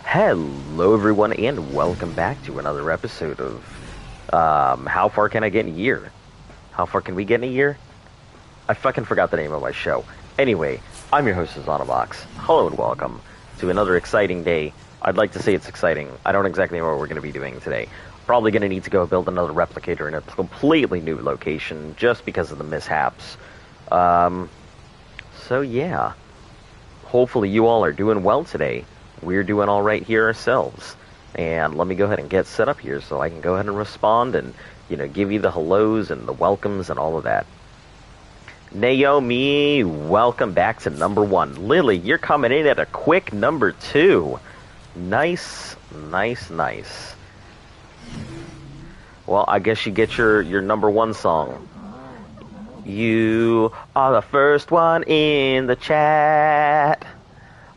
Hello, everyone, and welcome back to another episode of How Far Can I Get in a Year? How Far Can We Get in a Year? I fucking forgot the name of my show. Anyway, I'm your host, Zanabox. Hello and welcome to another exciting day. I'd like to say it's exciting. I don't exactly know what we're going to be doing today. Probably going to need to go build another replicator in a completely new location just because of the mishaps. So yeah. Hopefully you all are doing well today. We're doing all right here ourselves. And let me go ahead and get set up here so I can go ahead and respond and, give you the hellos and the welcomes and all of that. Naomi, welcome back to number 1. Lily, you're coming in at a quick number 2. Nice, nice, nice. Well, I guess you get your number 1 song. You are the first one in the chat.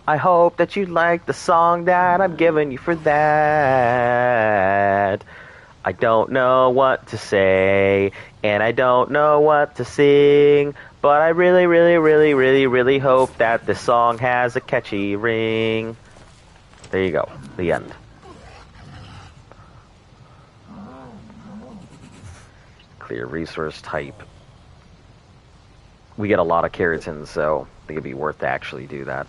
I hope that you like the song that I'm giving you for that. I don't know what to say, and I don't know what to sing, but I really, really, really, really, really hope that this song has a catchy ring. There you go. The end. Clear resource type. We get a lot of keratins, so I think it'd be worth to actually do that.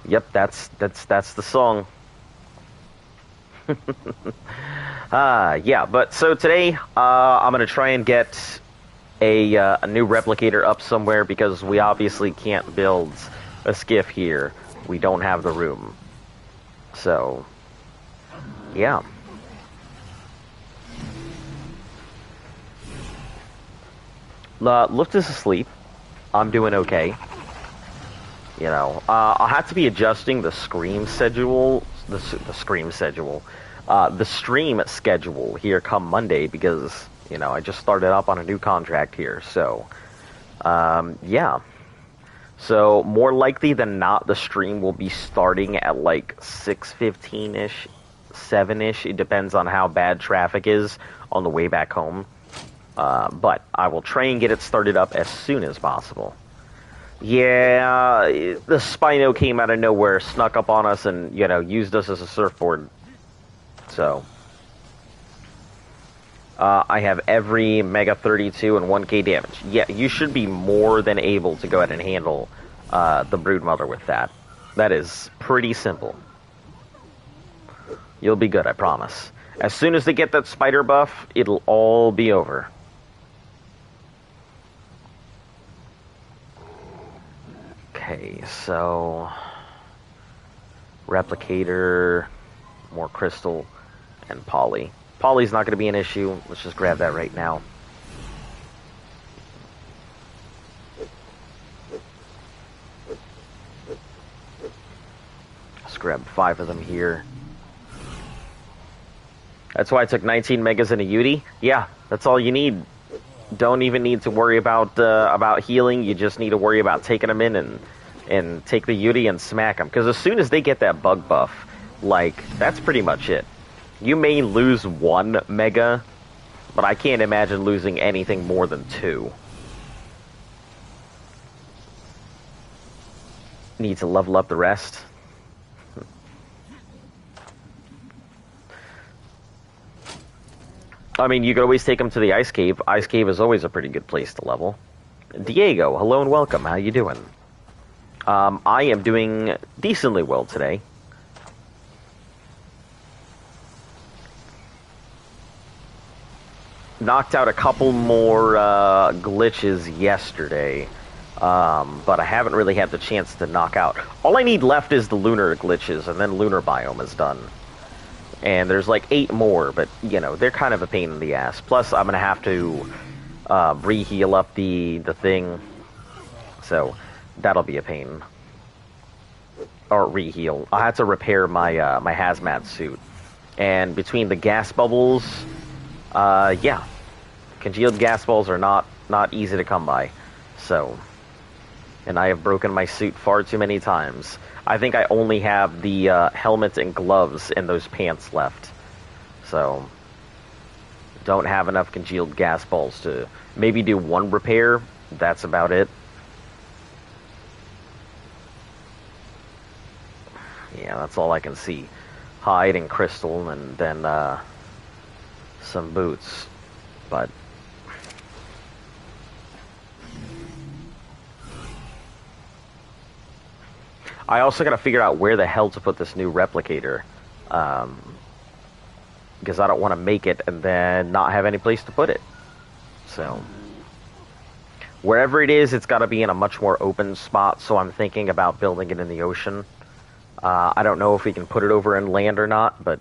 Yep, that's the song. Yeah, but so today I'm gonna try and get a new replicator up somewhere because we obviously can't build a skiff here. We don't have the room. So, yeah. Luft is asleep. I'm doing okay. I'll have to be adjusting the stream schedule here come Monday because, I just started up on a new contract here. So, yeah. So, more likely than not, the stream will be starting at like 6:15-ish, 7-ish. It depends on how bad traffic is on the way back home. But I will try and get it started up as soon as possible. Yeah, the Spino came out of nowhere, snuck up on us, and, used us as a surfboard. So, I have every Mega 32 and 1k damage. Yeah, you should be more than able to go ahead and handle the Broodmother with that. That is pretty simple. You'll be good, I promise. As soon as they get that spider buff, it'll all be over. Okay, so Replicator, more crystal, and poly. Poly's not going to be an issue. Let's just grab that right now. Let's grab 5 of them here. That's why I took 19 megas and a Yudi. Yeah, that's all you need. Don't even need to worry about healing. You just need to worry about taking them in and take the Yudi and smack them. Because as soon as they get that bug buff, that's pretty much it. You may lose 1 mega, but I can't imagine losing anything more than 2. Need to level up the rest. I mean, you could always take them to the Ice Cave. Ice Cave is always a pretty good place to level. Diego, hello and welcome. How you doing? I am doing decently well today. Knocked out a couple more glitches yesterday, but I haven't really had the chance to knock out. All I need left is the lunar glitches, and then lunar biome is done. And there's like 8 more, but, they're kind of a pain in the ass. Plus, I'm going to have to re-heal up the thing, so that'll be a pain. Or re-heal. I had to repair my my hazmat suit. And between the gas bubbles, yeah. Congealed gas balls are not easy to come by. So, and I have broken my suit far too many times. I think I only have the helmet and gloves and those pants left. So, don't have enough congealed gas balls to maybe do 1 repair. That's about it. Yeah, that's all I can see. Hide and crystal, and then some boots. But I also got to figure out where the hell to put this new replicator. Because I don't want to make it and then not have any place to put it. So wherever it is, it's got to be in a much more open spot, so I'm thinking about building it in the ocean. I don't know if we can put it over in land or not, but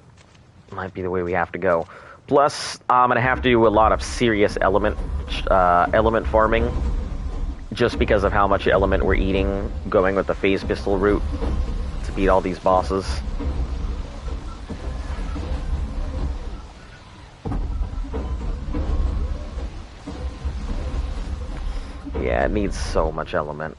it might be the way we have to go. Plus, I'm going to have to do a lot of serious element farming, just because of how much element we're eating, going with the phase pistol route to beat all these bosses. Yeah, it needs so much element.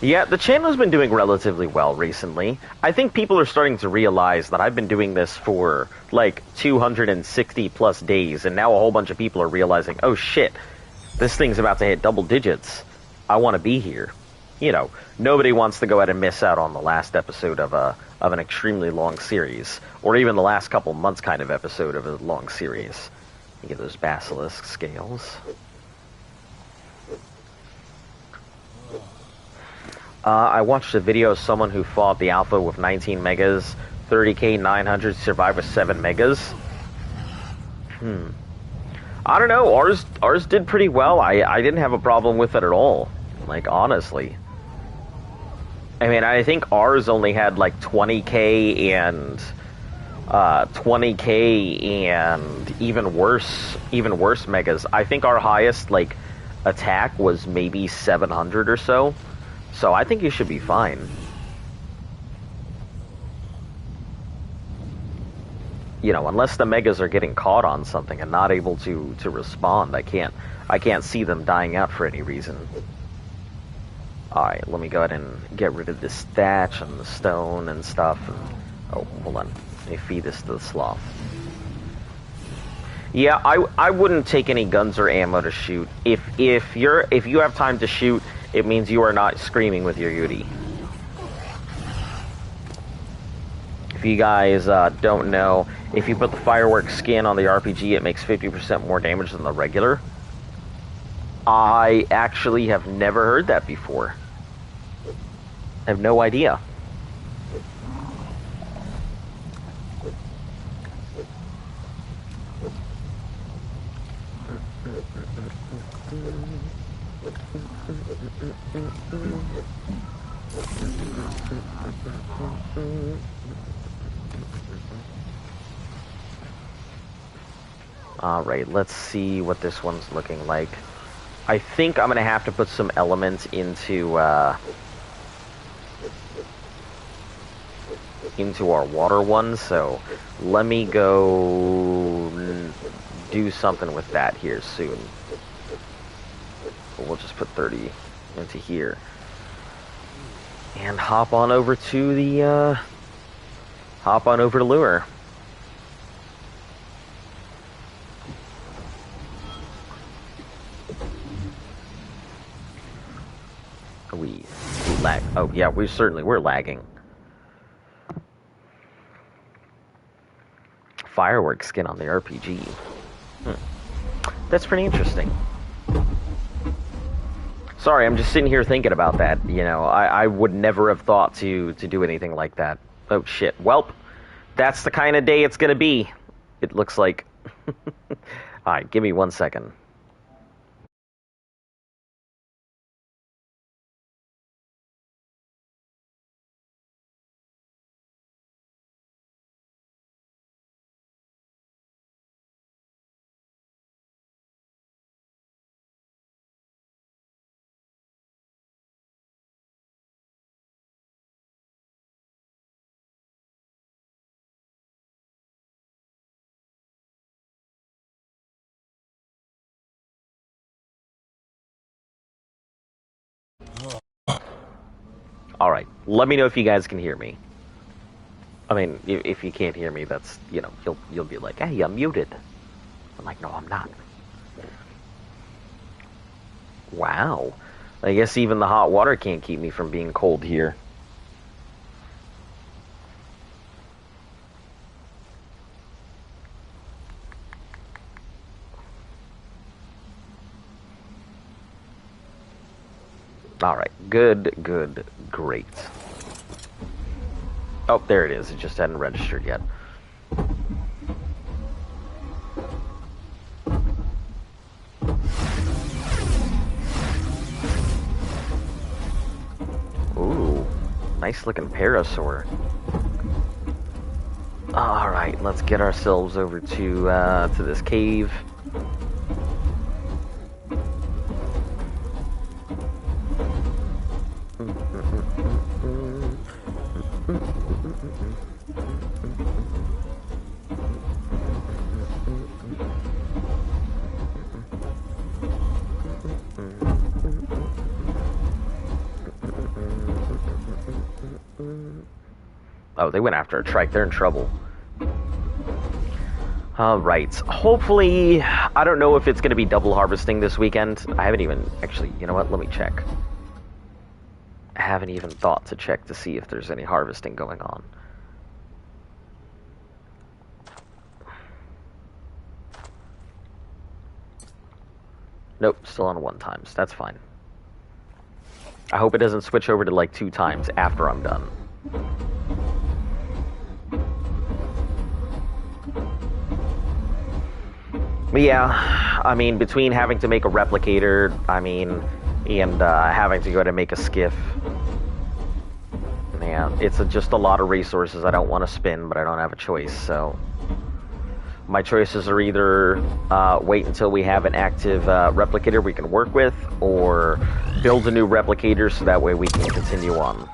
Yeah, the channel's been doing relatively well recently. I think people are starting to realize that I've been doing this for, like, 260 plus days, and now a whole bunch of people are realizing, oh shit, this thing's about to hit double digits. I want to be here. You know, nobody wants to go ahead and miss out on the last episode of an extremely long series, or even the last couple months kind of episode of a long series. You get those basilisk scales. I watched a video of someone who fought the alpha with 19 megas, 30k, 900, survived with 7 megas. I don't know, ours did pretty well. I didn't have a problem with it at all. Like, honestly. I mean, I think ours only had like 20k and 20k and even worse megas. I think our highest like attack was maybe 700 or so. So I think you should be fine. You know, unless the megas are getting caught on something and not able to respond, I can't see them dying out for any reason. Alright, let me go ahead and get rid of this thatch and the stone and stuff. And, oh, hold on. Let me feed this to the sloth. Yeah, I wouldn't take any guns or ammo to shoot. If you have time to shoot, it means you are not screaming with your Yuri. If you guys don't know, if you put the fireworks skin on the RPG, it makes 50% more damage than the regular. I actually have never heard that before. I have no idea. Alright, let's see what this one's looking like. I think I'm going to have to put some elements into our water one, so let me go do something with that here soon. We'll just put 30 into here. And hop on over to Lure. We lag. Oh yeah, we're lagging. Fireworks skin on the RPG. That's pretty interesting. Sorry, I'm just sitting here thinking about that. You know, I would never have thought to do anything like that. Oh shit. Welp, that's the kind of day it's gonna be. It looks like. Alright, give me 1 second. Alright, let me know if you guys can hear me. I mean, if you can't hear me, that's, you know, you'll be like, hey, I'm muted. I'm like, no, I'm not. Wow. I guess even the hot water can't keep me from being cold here. Alright, good, great. Oh, there it is. It just hadn't registered yet. Ooh, nice looking parasaur. Alright, let's get ourselves over to this cave. Oh, they went after a trike. They're in trouble. Alright. Hopefully, I don't know if it's going to be double harvesting this weekend. I haven't even... Actually, you know what? Let me check. I haven't even thought to check to see if there's any harvesting going on. Nope, still on 1 times. That's fine. I hope it doesn't switch over to like 2 times after I'm done. But yeah, I mean, between having to make a replicator, and having to go to make a skiff, man, it's just a lot of resources I don't want to spend, but I don't have a choice, so... My choices are either wait until we have an active replicator we can work with, or build a new replicator so that way we can continue on.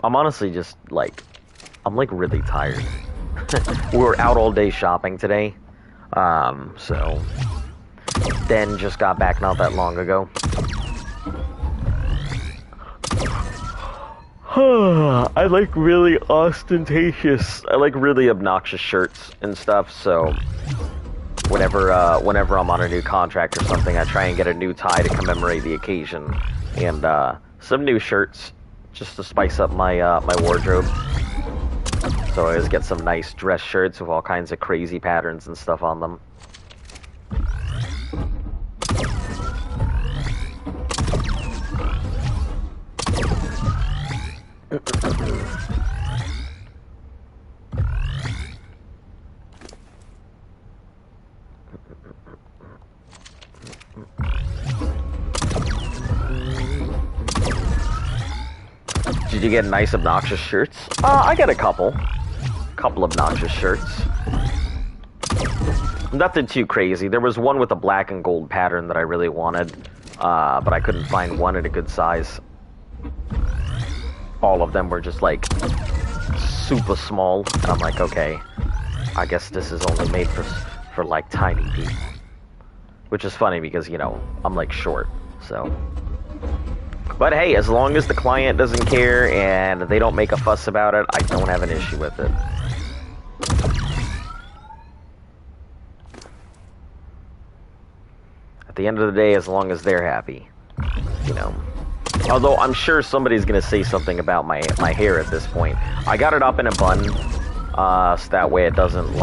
I'm honestly just, I'm really tired. We were out all day shopping today, so, then just got back not that long ago. I like really ostentatious, I like really obnoxious shirts and stuff, so whenever I'm on a new contract or something, I try and get a new tie to commemorate the occasion, and some new shirts just to spice up my my wardrobe. So I always get some nice dress shirts with all kinds of crazy patterns and stuff on them. Did you get nice obnoxious shirts? I got a couple obnoxious shirts. Nothing too crazy. There was one with a black and gold pattern that I really wanted, but I couldn't find one in a good size. All of them were just super small, and I'm like, okay, I guess this is only made for tiny people. Which is funny because, you know, I'm short, so. But hey, as long as the client doesn't care and they don't make a fuss about it, I don't have an issue with it. At the end of the day, as long as they're happy, you know. Although I'm sure somebody's gonna say something about my hair at this point. I got it up in a bun, so that way it doesn't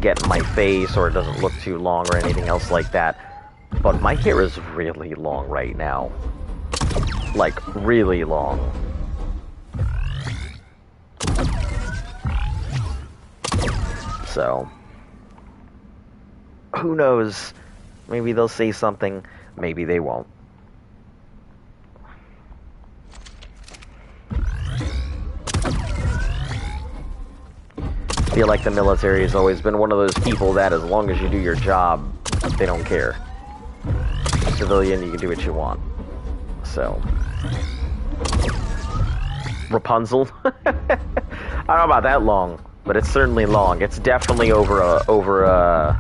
get in my face or it doesn't look too long or anything else like that. But my hair is really long right now. Really long. So, who knows? Maybe they'll say something. maybe they won't. I feel like the military has always been one of those people that as long as you do your job, they don't care. Civilian, you can do what you want. So. Rapunzel? I don't know about that long, but it's certainly long. It's definitely over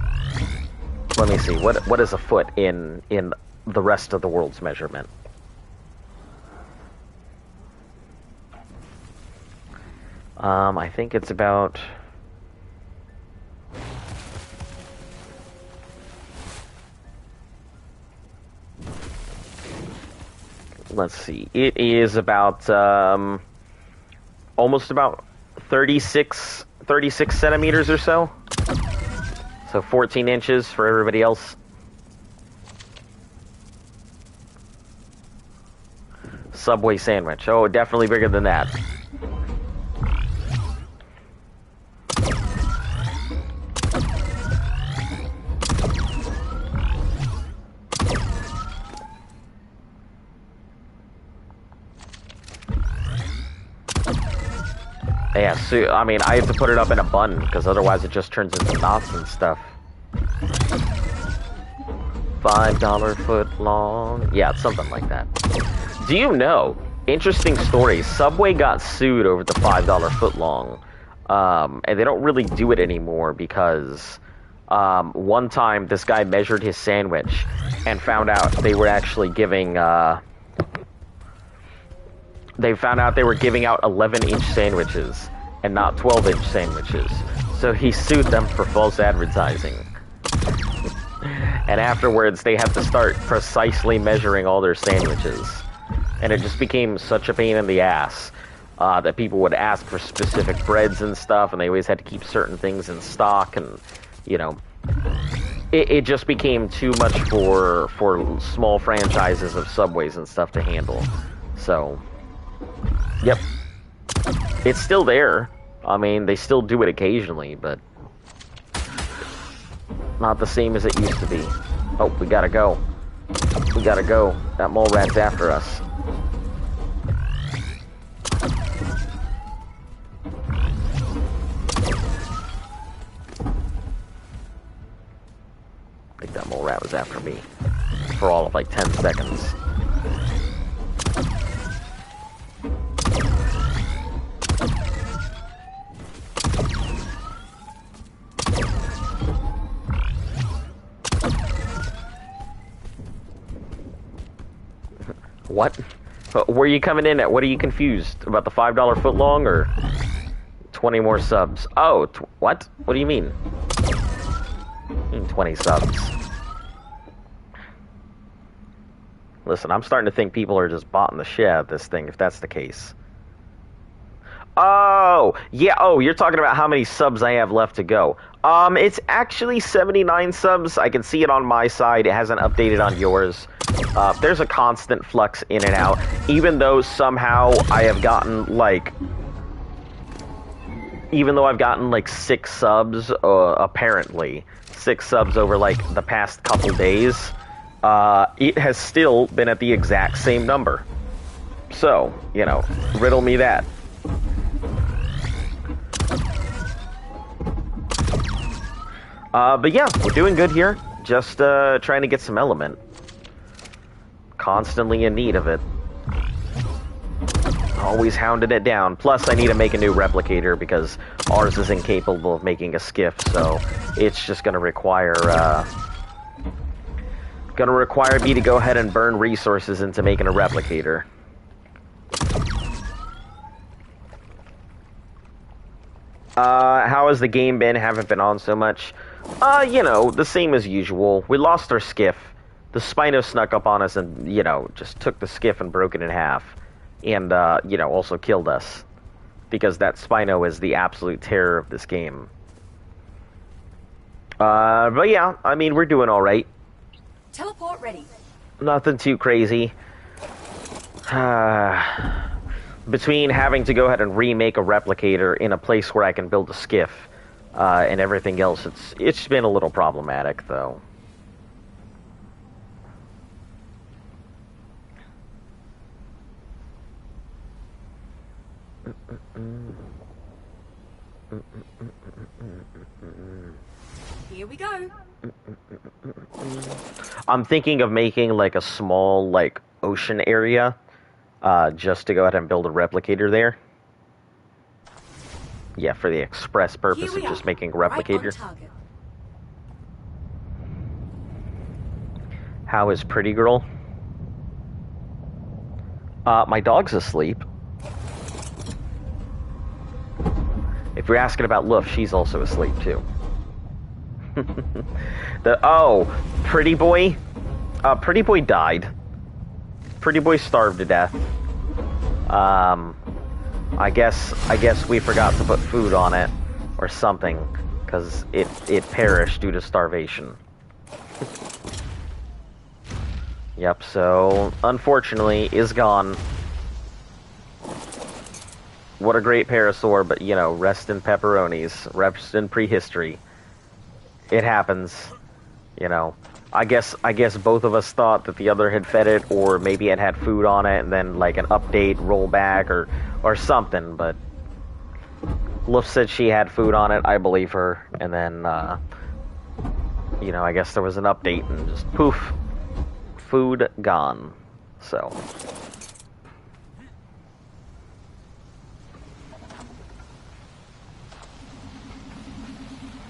let me see, what is a foot in the rest of the world's measurement? I think it's about... Let's see. It is about almost about 36 centimeters or so. So 14 inches for everybody else. Subway sandwich. Oh, definitely bigger than that. Yeah, so, I mean, I have to put it up in a bun, because otherwise it just turns into knots and stuff. $5 foot long. Yeah, it's something like that. Do you know, interesting story, Subway got sued over the $5 foot long. And they don't really do it anymore because one time this guy measured his sandwich and found out they were actually giving... They found out they were giving out 11-inch sandwiches and not 12-inch sandwiches. So he sued them for false advertising. And afterwards, they had to start precisely measuring all their sandwiches. And it just became such a pain in the ass that people would ask for specific breads and stuff, and they always had to keep certain things in stock, and, you know... It just became too much for small franchises of Subways and stuff to handle. So... Yep. It's still there. I mean, they still do it occasionally, but... not the same as it used to be. Oh, we gotta go. We gotta go. That mole rat's after us. I think that mole rat was after me. For all of like 10 seconds. What? Where are you coming in at? What are you confused? About the $5 foot long or 20 more subs? Oh, what? What do you mean? 20 subs. Listen, I'm starting to think people are just botting the shit out of this thing, if that's the case. Oh, yeah, oh, you're talking about how many subs I have left to go. It's actually 79 subs. I can see it on my side. It hasn't updated on yours. There's a constant flux in and out, even though somehow I have gotten, like... Even though I've gotten, like, 6 subs, apparently, 6 subs over, like, the past couple days, it has still been at the exact same number. So, you know, riddle me that. But yeah, we're doing good here. Just, trying to get some element. Constantly in need of it. Always hounding it down. Plus, I need to make a new replicator because ours is incapable of making a skiff, so it's just gonna require, me to go ahead and burn resources into making a replicator. How has the game been? Haven't been on so much. You know, the same as usual. We lost our skiff. The Spino snuck up on us and, you know, just took the skiff and broke it in half. And, you know, also killed us. Because that Spino is the absolute terror of this game. But yeah, I mean, we're doing alright. Teleport ready. Nothing too crazy. Between having to go ahead and remake a replicator in a place where I can build a skiff, and everything else, it's been a little problematic, though. Here we go. I'm thinking of making like a small like ocean area, just to go ahead and build a replicator there. Yeah, for the express purpose of just making a replicator. Right on target. How is Pretty Girl? My dog's asleep. If you're asking about Loof, she's also asleep too. Pretty Boy? Pretty Boy died. Pretty Boy starved to death. I guess we forgot to put food on it or something, because it perished due to starvation. Yep, so unfortunately is gone. What a great parasaur, but you know, rest in pepperonis, rest in prehistory. It happens, you know. I guess both of us thought that the other had fed it, or maybe it had food on it, and then like an update, rollback, or something. But Loof said she had food on it. I believe her, and then you know, I guess there was an update, and just poof, food gone. So.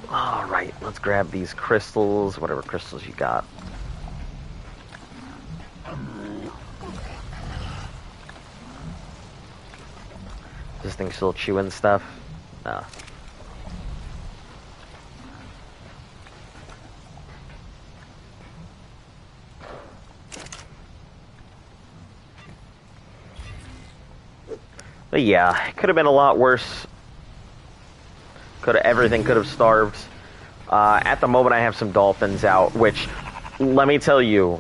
Alright, let's grab these crystals, whatever crystals you got. This thing still chewing stuff? No. But yeah, it could have been a lot worse. Everything could have starved. At the moment, I have some dolphins out, which, let me tell you,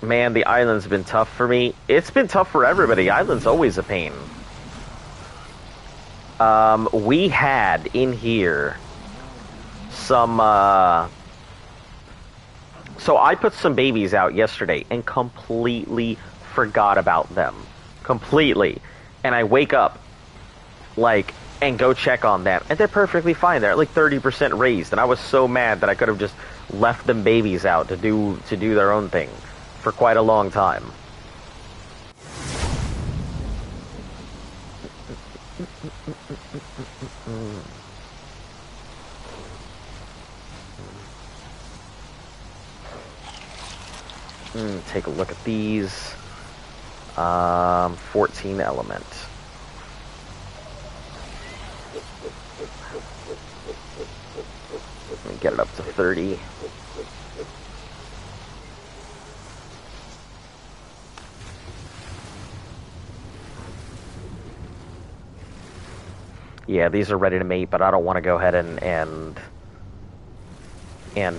man, the island's been tough for me. It's been tough for everybody. Island's always a pain. We had in here some, so I put some babies out yesterday and completely forgot about them. Completely. And I wake up, like, and go check on them, and they're perfectly fine. They're at like 30% raised, and I was so mad that I could have just left them babies out to do their own thing for quite a long time. Take a look at these. 14 element. Get it up to 30. Yeah, these are ready to mate, but I don't want to go ahead and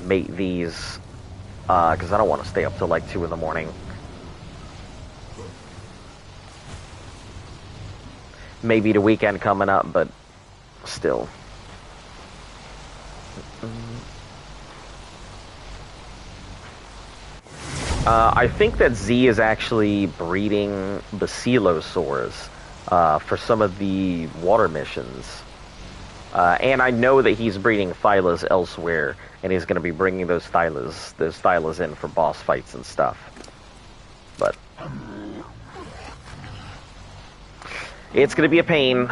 mate these because I don't want to stay up till like 2 in the morning. Maybe the weekend coming up, but still. I think that Z is actually breeding basilosaurs for some of the water missions. And I know that he's breeding thylas elsewhere, and he's going to be bringing those thylas in for boss fights and stuff. But it's going to be a pain.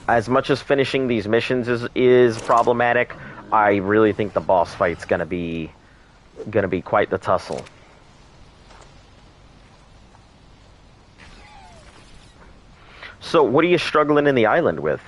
As much as finishing these missions is problematic, I really think the boss fight's going to be quite the tussle. So, what are you struggling in the island with?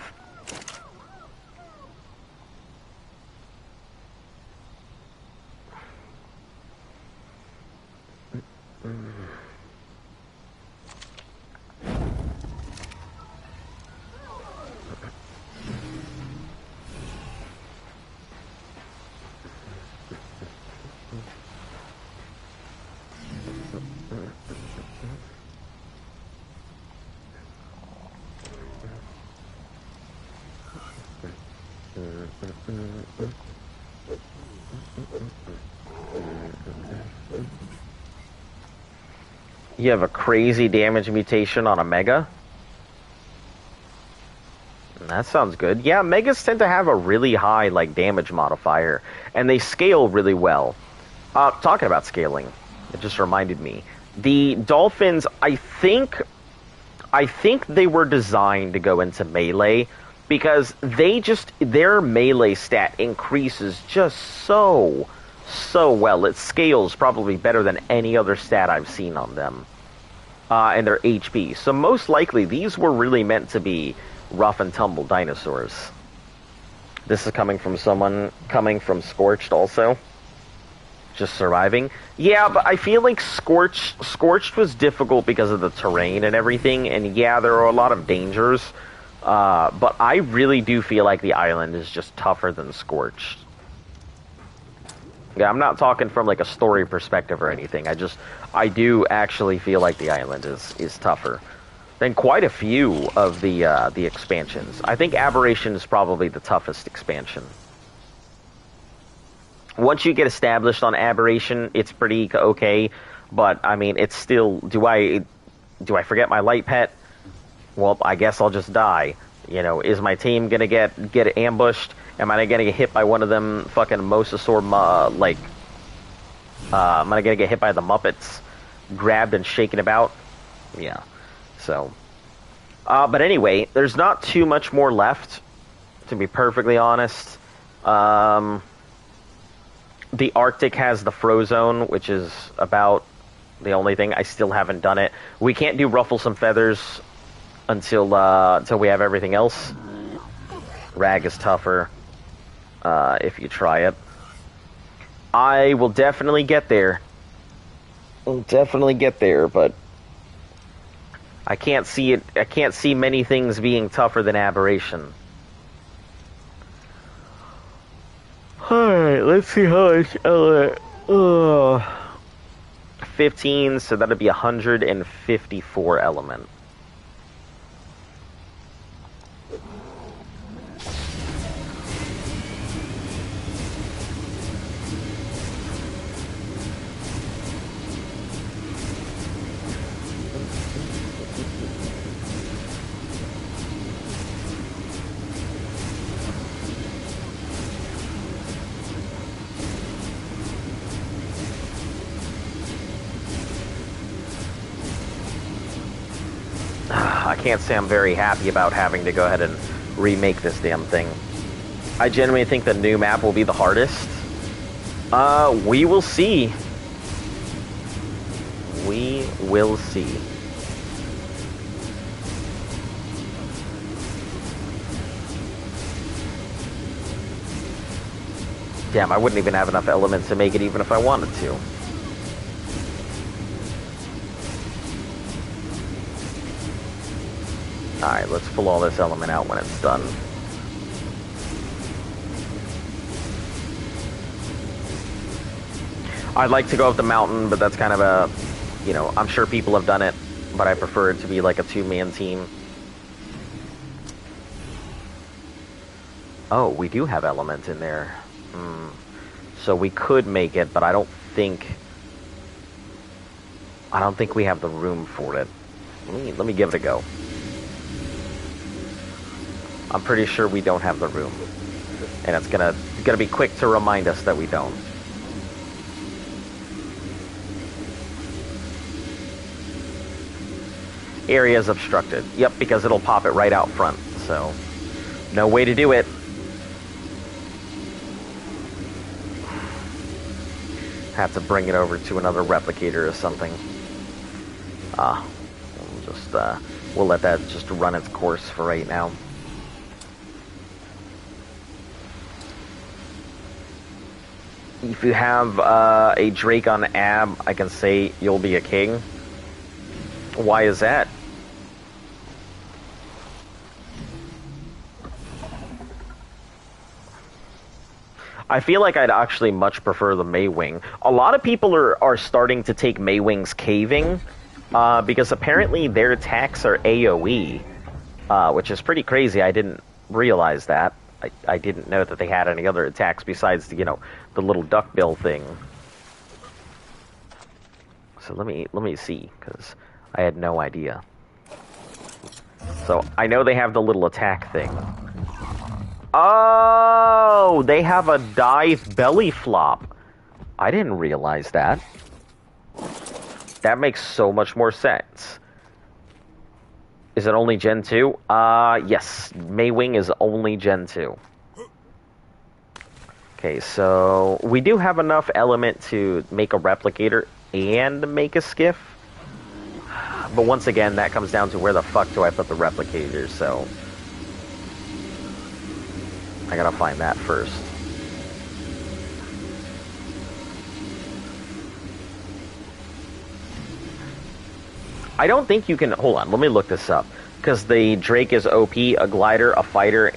You have a crazy damage mutation on a Mega? That sounds good. Yeah, Megas tend to have a really high, like, damage modifier, and they scale really well. Talking about scaling, it just reminded me. The Dolphins, I think they were designed to go into melee, because their melee stat increases just so well. It scales probably better than any other stat I've seen on them. And their HP. So most likely, these were really meant to be rough and tumble dinosaurs. This is coming from someone coming from Scorched also. Just surviving. Yeah, but I feel like Scorched was difficult because of the terrain and everything, and yeah, there are a lot of dangers. But I really do feel like the island is just tougher than Scorched. Yeah, I'm not talking from like a story perspective or anything. I do actually feel like the island is tougher than quite a few of the expansions. I think Aberration is probably the toughest expansion. Once you get established on Aberration, it's pretty okay, but I mean, it's still. Do I forget my light pet? Well, I guess I'll just die. You know, is my team gonna get ambushed? Am I gonna get hit by one of them fucking mosasaur, am I gonna get hit by the Muppets, grabbed and shaken about? Yeah. So, but anyway, there's not too much more left, to be perfectly honest. The Arctic has the Frozone, which is about the only thing. I still haven't done it. We can't do Ruffle Some Feathers until we have everything else. Rag is tougher if you try it. I will definitely get there. I'll definitely get there, but I can't see it. I can't see many things being tougher than Aberration. Alright, let's see how much 15, so that'd be 154 element. I can't say I'm very happy about having to go ahead and remake this damn thing. I genuinely think the new map will be the hardest. We will see. We will see. Damn, I wouldn't even have enough elements to make it even if I wanted to. Alright, let's pull all this element out when it's done. I'd like to go up the mountain, but that's kind of a, you know, I'm sure people have done it, but I prefer it to be like a two-man team. Oh, we do have element in there. So we could make it, but I don't think we have the room for it. Let me give it a go. I'm pretty sure we don't have the room. And it's gonna be quick to remind us that we don't. Area is obstructed. Yep, because it'll pop it right out front. So, no way to do it. Have to bring it over to another replicator or something. We'll let that just run its course for right now. If you have a Drake on Ab, I can say you'll be a king. Why is that? I feel like I'd actually much prefer the Maywing. A lot of people are starting to take Maywing's caving, because apparently their attacks are AoE, which is pretty crazy. I didn't realize that. I didn't know that they had any other attacks besides the, the little duckbill thing. So let me see, because I had no idea. So I know they have the little attack thing. Oh, they have a dive belly flop. I didn't realize that. That makes so much more sense. Is it only Gen 2? Yes. Maywing is only Gen 2. Okay, so we do have enough element to make a replicator and make a skiff. But once again, that comes down to where the fuck do I put the replicator, so I gotta find that first. I don't think you can... Hold on, let me look this up. Because the Drake is OP, a glider, a fighter,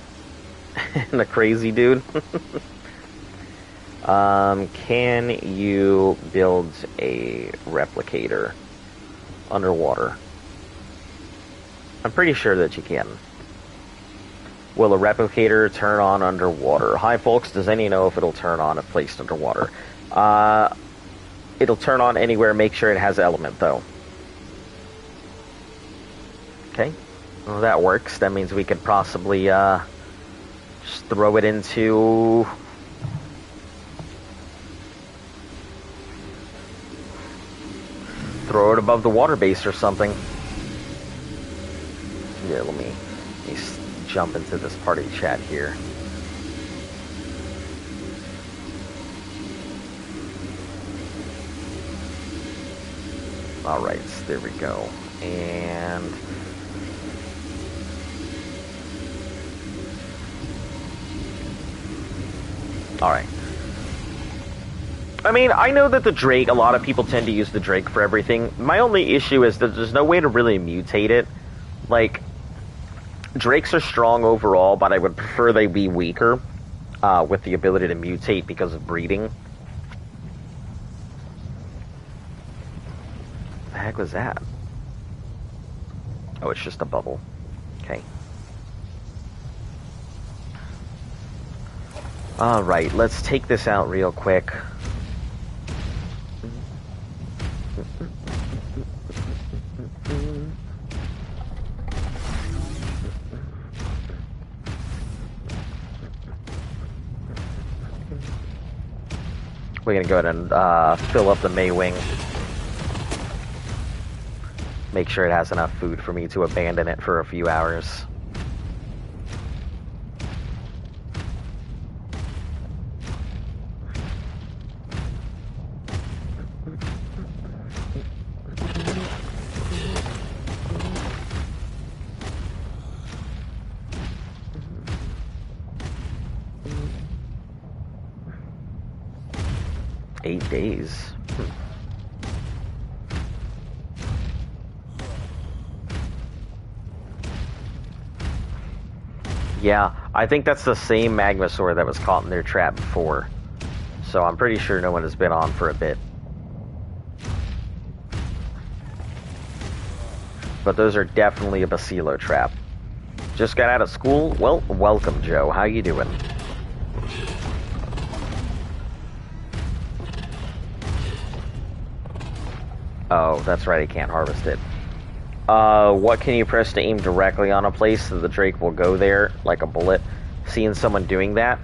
and a crazy dude. Can you build a replicator underwater? I'm pretty sure that you can. Will a replicator turn on underwater? Hi, folks. Does anyone know if it'll turn on if placed underwater? It'll turn on anywhere. Make sure it has element, though. Okay. Well, that works. That means we could possibly just throw it into... Throw it above the water base or something. Yeah, let me jump into this party chat here. Alright, there we go. And... Alright. I mean, I know that the Drake, a lot of people tend to use the Drake for everything. My only issue is that there's no way to really mutate it. Like, Drakes are strong overall, but I would prefer they be weaker with the ability to mutate because of breeding. The heck was that? Oh, it's just a bubble. Okay. Alright, let's take this out real quick. We're gonna go ahead and fill up the Maywing. Make sure it has enough food for me to abandon it for a few hours. Days. Yeah, I think that's the same Magmasaur that was caught in their trap before. So I'm pretty sure no one has been on for a bit. But those are definitely a Bacilo trap. Just got out of school? Well, welcome, Joe. How you doing? Oh, that's right, I can't harvest it. What can you press to aim directly on a place so the Drake will go there like a bullet? Seeing someone doing that?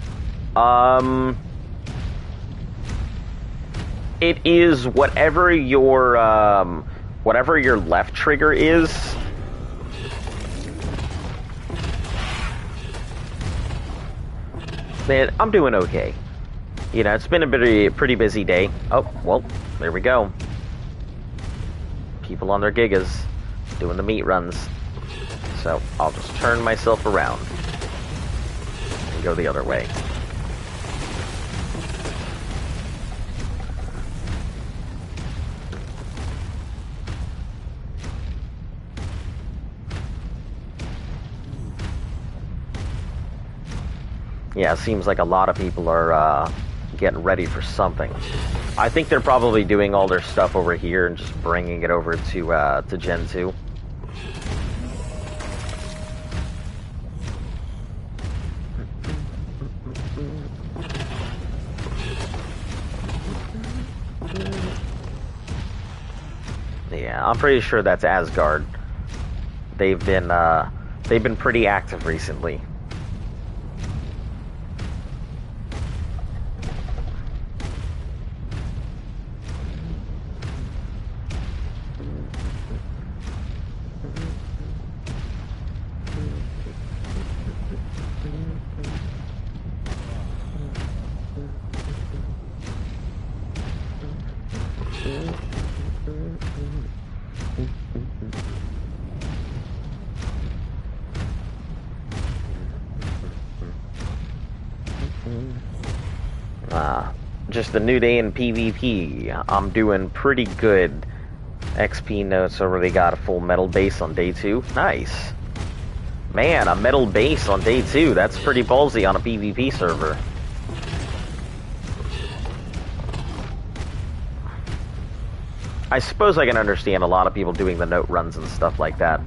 It is whatever your left trigger is. Man, I'm doing okay. You know, it's been a pretty busy day. Oh, well, there we go. People on their gigas doing the meat runs. So I'll just turn myself around and go the other way. Yeah, it seems like a lot of people are getting ready for something. I think they're probably doing all their stuff over here and just bringing it over to Gen 2. Yeah, I'm pretty sure that's Asgard. They've been pretty active recently. Just a new day in PvP. I'm doing pretty good. XP notes already got a full metal base on day 2. Nice. Man, a metal base on day 2. That's pretty ballsy on a PvP server. I suppose I can understand a lot of people doing the note runs and stuff like that.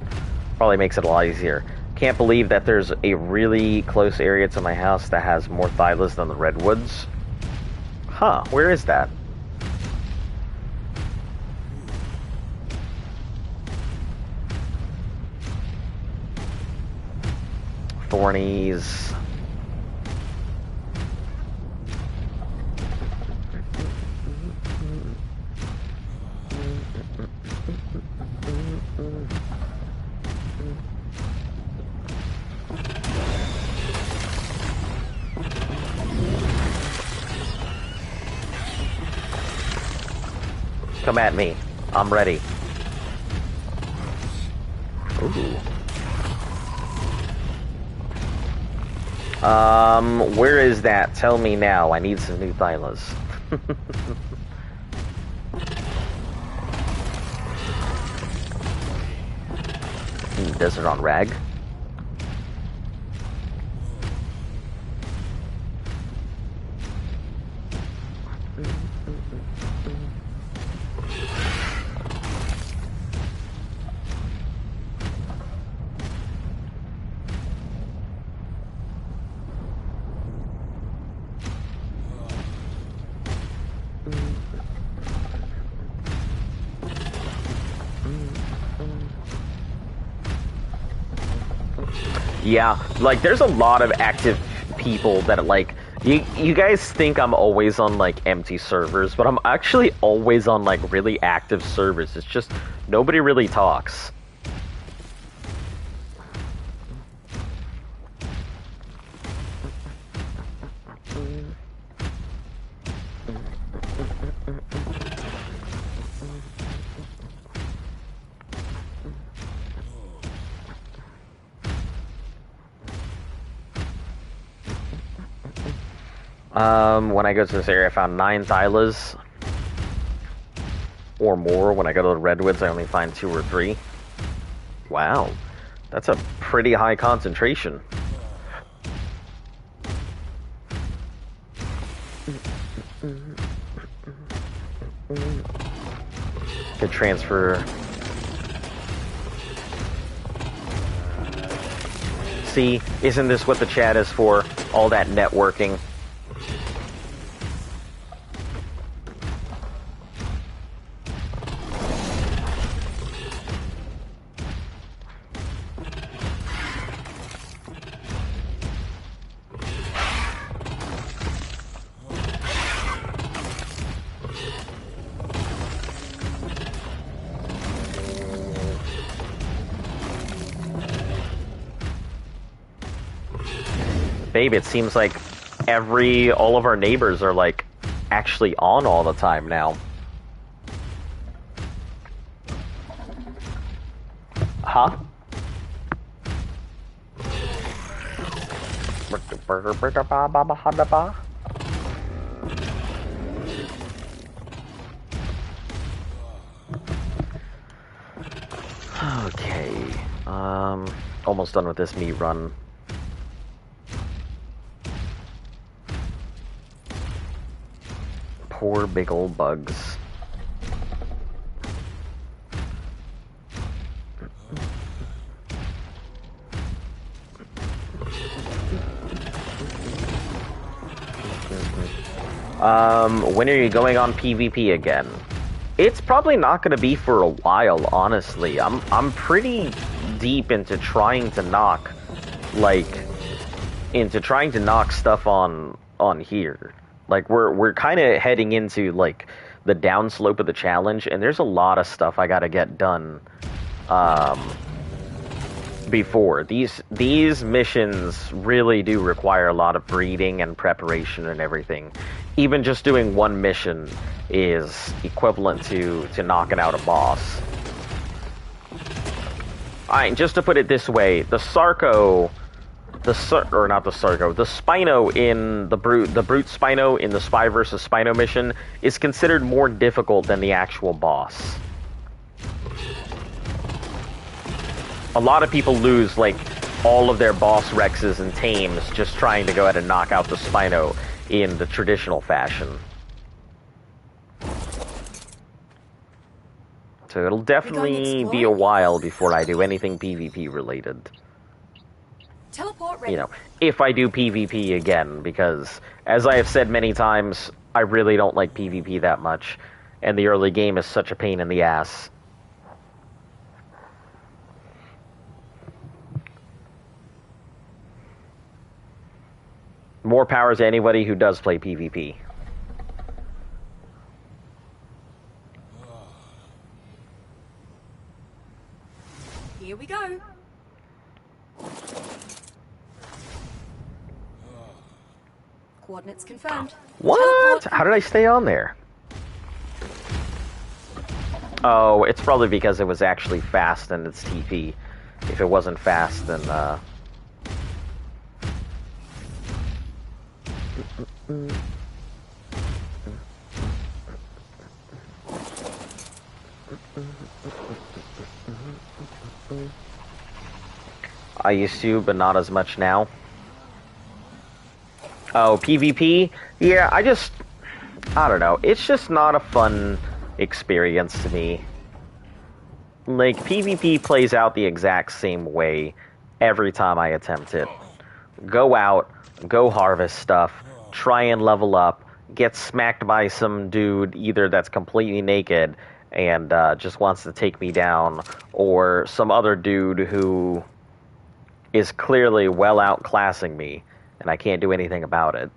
Probably makes it a lot easier. Can't believe that there's a really close area to my house that has more thylas than the redwoods. Huh, where is that? Thornies. Come at me. I'm ready. Ooh. Where is that? Tell me now. I need some new thylas. Desert on rag. Yeah, like, there's a lot of active people that, like, you guys think I'm always on, like, empty servers, but I'm actually always on, like, really active servers. It's just, nobody really talks. When I go to this area, I found 9 thylas. Or more. When I go to the redwoods, I only find 2 or 3. Wow. That's a pretty high concentration. Could transfer. See, isn't this what the chat is for? All that networking. Babe, it seems like all of our neighbors are, like, actually on all the time now. Huh? Okay. Almost done with this meat run. Poor big old bugs. When are you going on PvP again? It's probably not going to be for a while, honestly. I'm pretty deep into trying to knock, stuff on here. Like, we're kind of heading into, like, the downslope of the challenge, and there's a lot of stuff I gotta get done, before. These missions really do require a lot of breeding and preparation and everything. Even just doing one mission is equivalent to knocking out a boss. Alright, just to put it this way, the Spino in the Brute Spino in the Spy vs. Spino mission is considered more difficult than the actual boss. A lot of people lose, like, all of their boss Rexes and Tames just trying to go ahead and knock out the Spino in the traditional fashion. So it'll definitely be a while before I do anything PvP related. Teleport ready. You know, if I do PvP again, because, as I have said many times, I really don't like PvP that much, and the early game is such a pain in the ass. More power to anybody who does play PvP. Here we go. Coordinates confirmed. What? Teleport. How did I stay on there? Oh, it's probably because it was actually fast and it's TP. If it wasn't fast, then, I used to, but not as much now. Oh, PvP? Yeah, I don't know. It's just not a fun experience to me. Like, PvP plays out the exact same way every time I attempt it. Go out, go harvest stuff, try and level up, get smacked by some dude either that's completely naked and just wants to take me down, or some other dude who is clearly well outclassing me, and I can't do anything about it.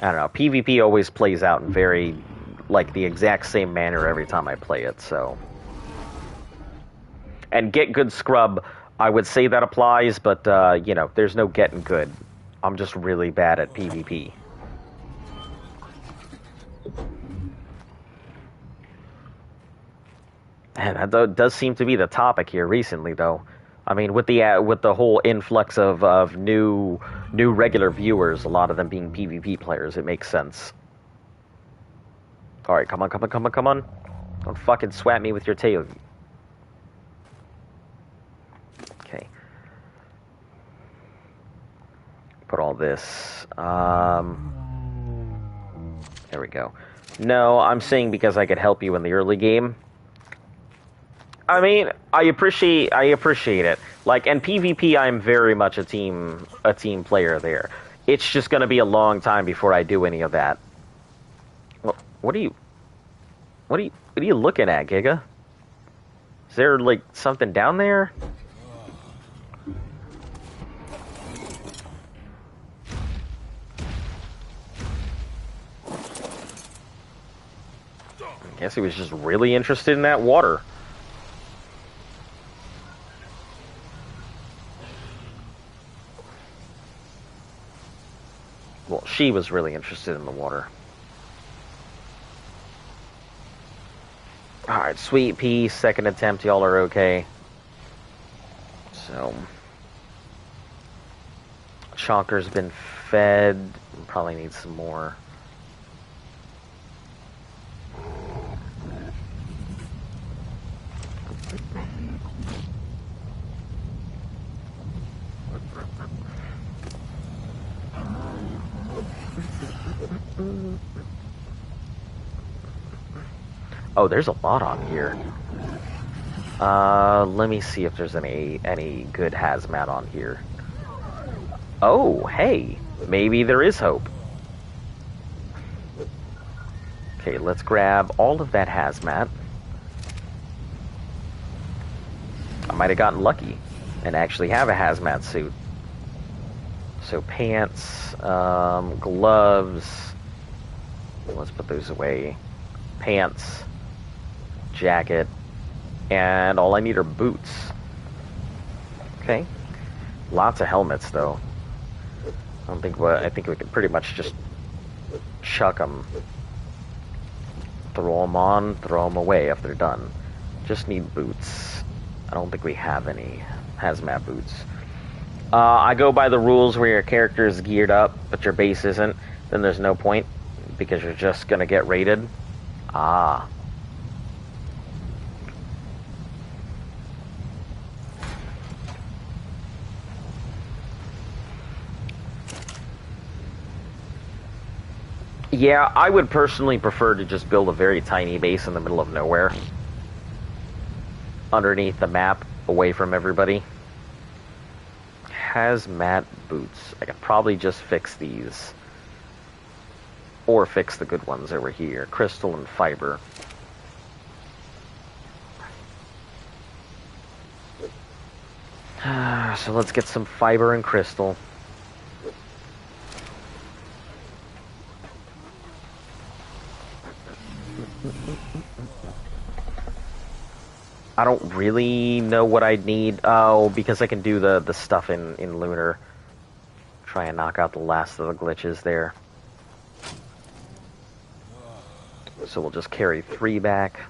I don't know, PvP always plays out in very, like, the exact same manner every time I play it, so... And get good scrub, I would say that applies, but, you know, there's no getting good. I'm just really bad at PvP. And that does seem to be the topic here recently, though. I mean, with the whole influx of new regular viewers, a lot of them being PvP players, it makes sense. All right, come on, come on, come on, come on! Don't fucking swat me with your tail. Okay. Put all this. There we go. No, I'm saying because I could help you in the early game. I mean, I appreciate it. Like, and PvP, I'm very much a team player there. It's just gonna be a long time before I do any of that. Well, what are you looking at, Giga? Is there, like, something down there? I guess he was just really interested in that water. Well, she was really interested in the water. Alright, sweet pea, second attempt, y'all are okay. So... Chonker's been fed. Probably need some more. Oh, there's a lot on here. Let me see if there's any good hazmat on here. Oh, hey, maybe there is hope. Okay, let's grab all of that hazmat. I might have gotten lucky and actually have a hazmat suit. So pants, gloves, let's put those away. Pants, jacket, and all I need are boots. Okay. Lots of helmets, though. I think we can pretty much just chuck them. Throw them on, throw them away if they're done. Just need boots. I don't think we have any hazmat boots. I go by the rules where your character is geared up, but your base isn't. Then there's no point, because you're just gonna get raided. Ah. Yeah, I would personally prefer to just build a very tiny base in the middle of nowhere. Underneath the map, away from everybody. Hazmat boots. I could probably just fix these. Or fix the good ones over here. Crystal and fiber. So let's get some fiber and crystal. I don't really know what I'd need. Oh, because I can do the stuff in Lunar. Try and knock out the last of the glitches there. So we'll just carry 3 back.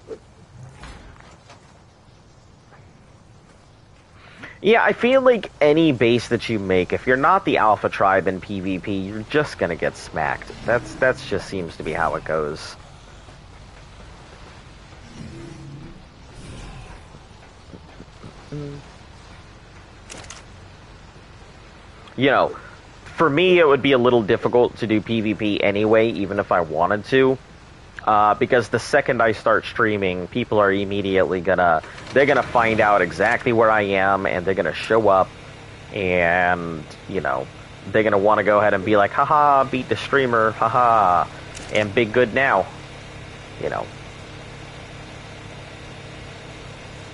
Yeah, I feel like any base that you make, if you're not the Alpha Tribe in PvP, you're just gonna get smacked. That's just seems to be how it goes. You know, for me it would be a little difficult to do PvP anyway, even if I wanted to. Because the second I start streaming, people are immediately they're gonna find out exactly where I am, and they're gonna show up, and, you know, they're gonna want to go ahead and be like, haha, beat the streamer, haha, and big good now, you know.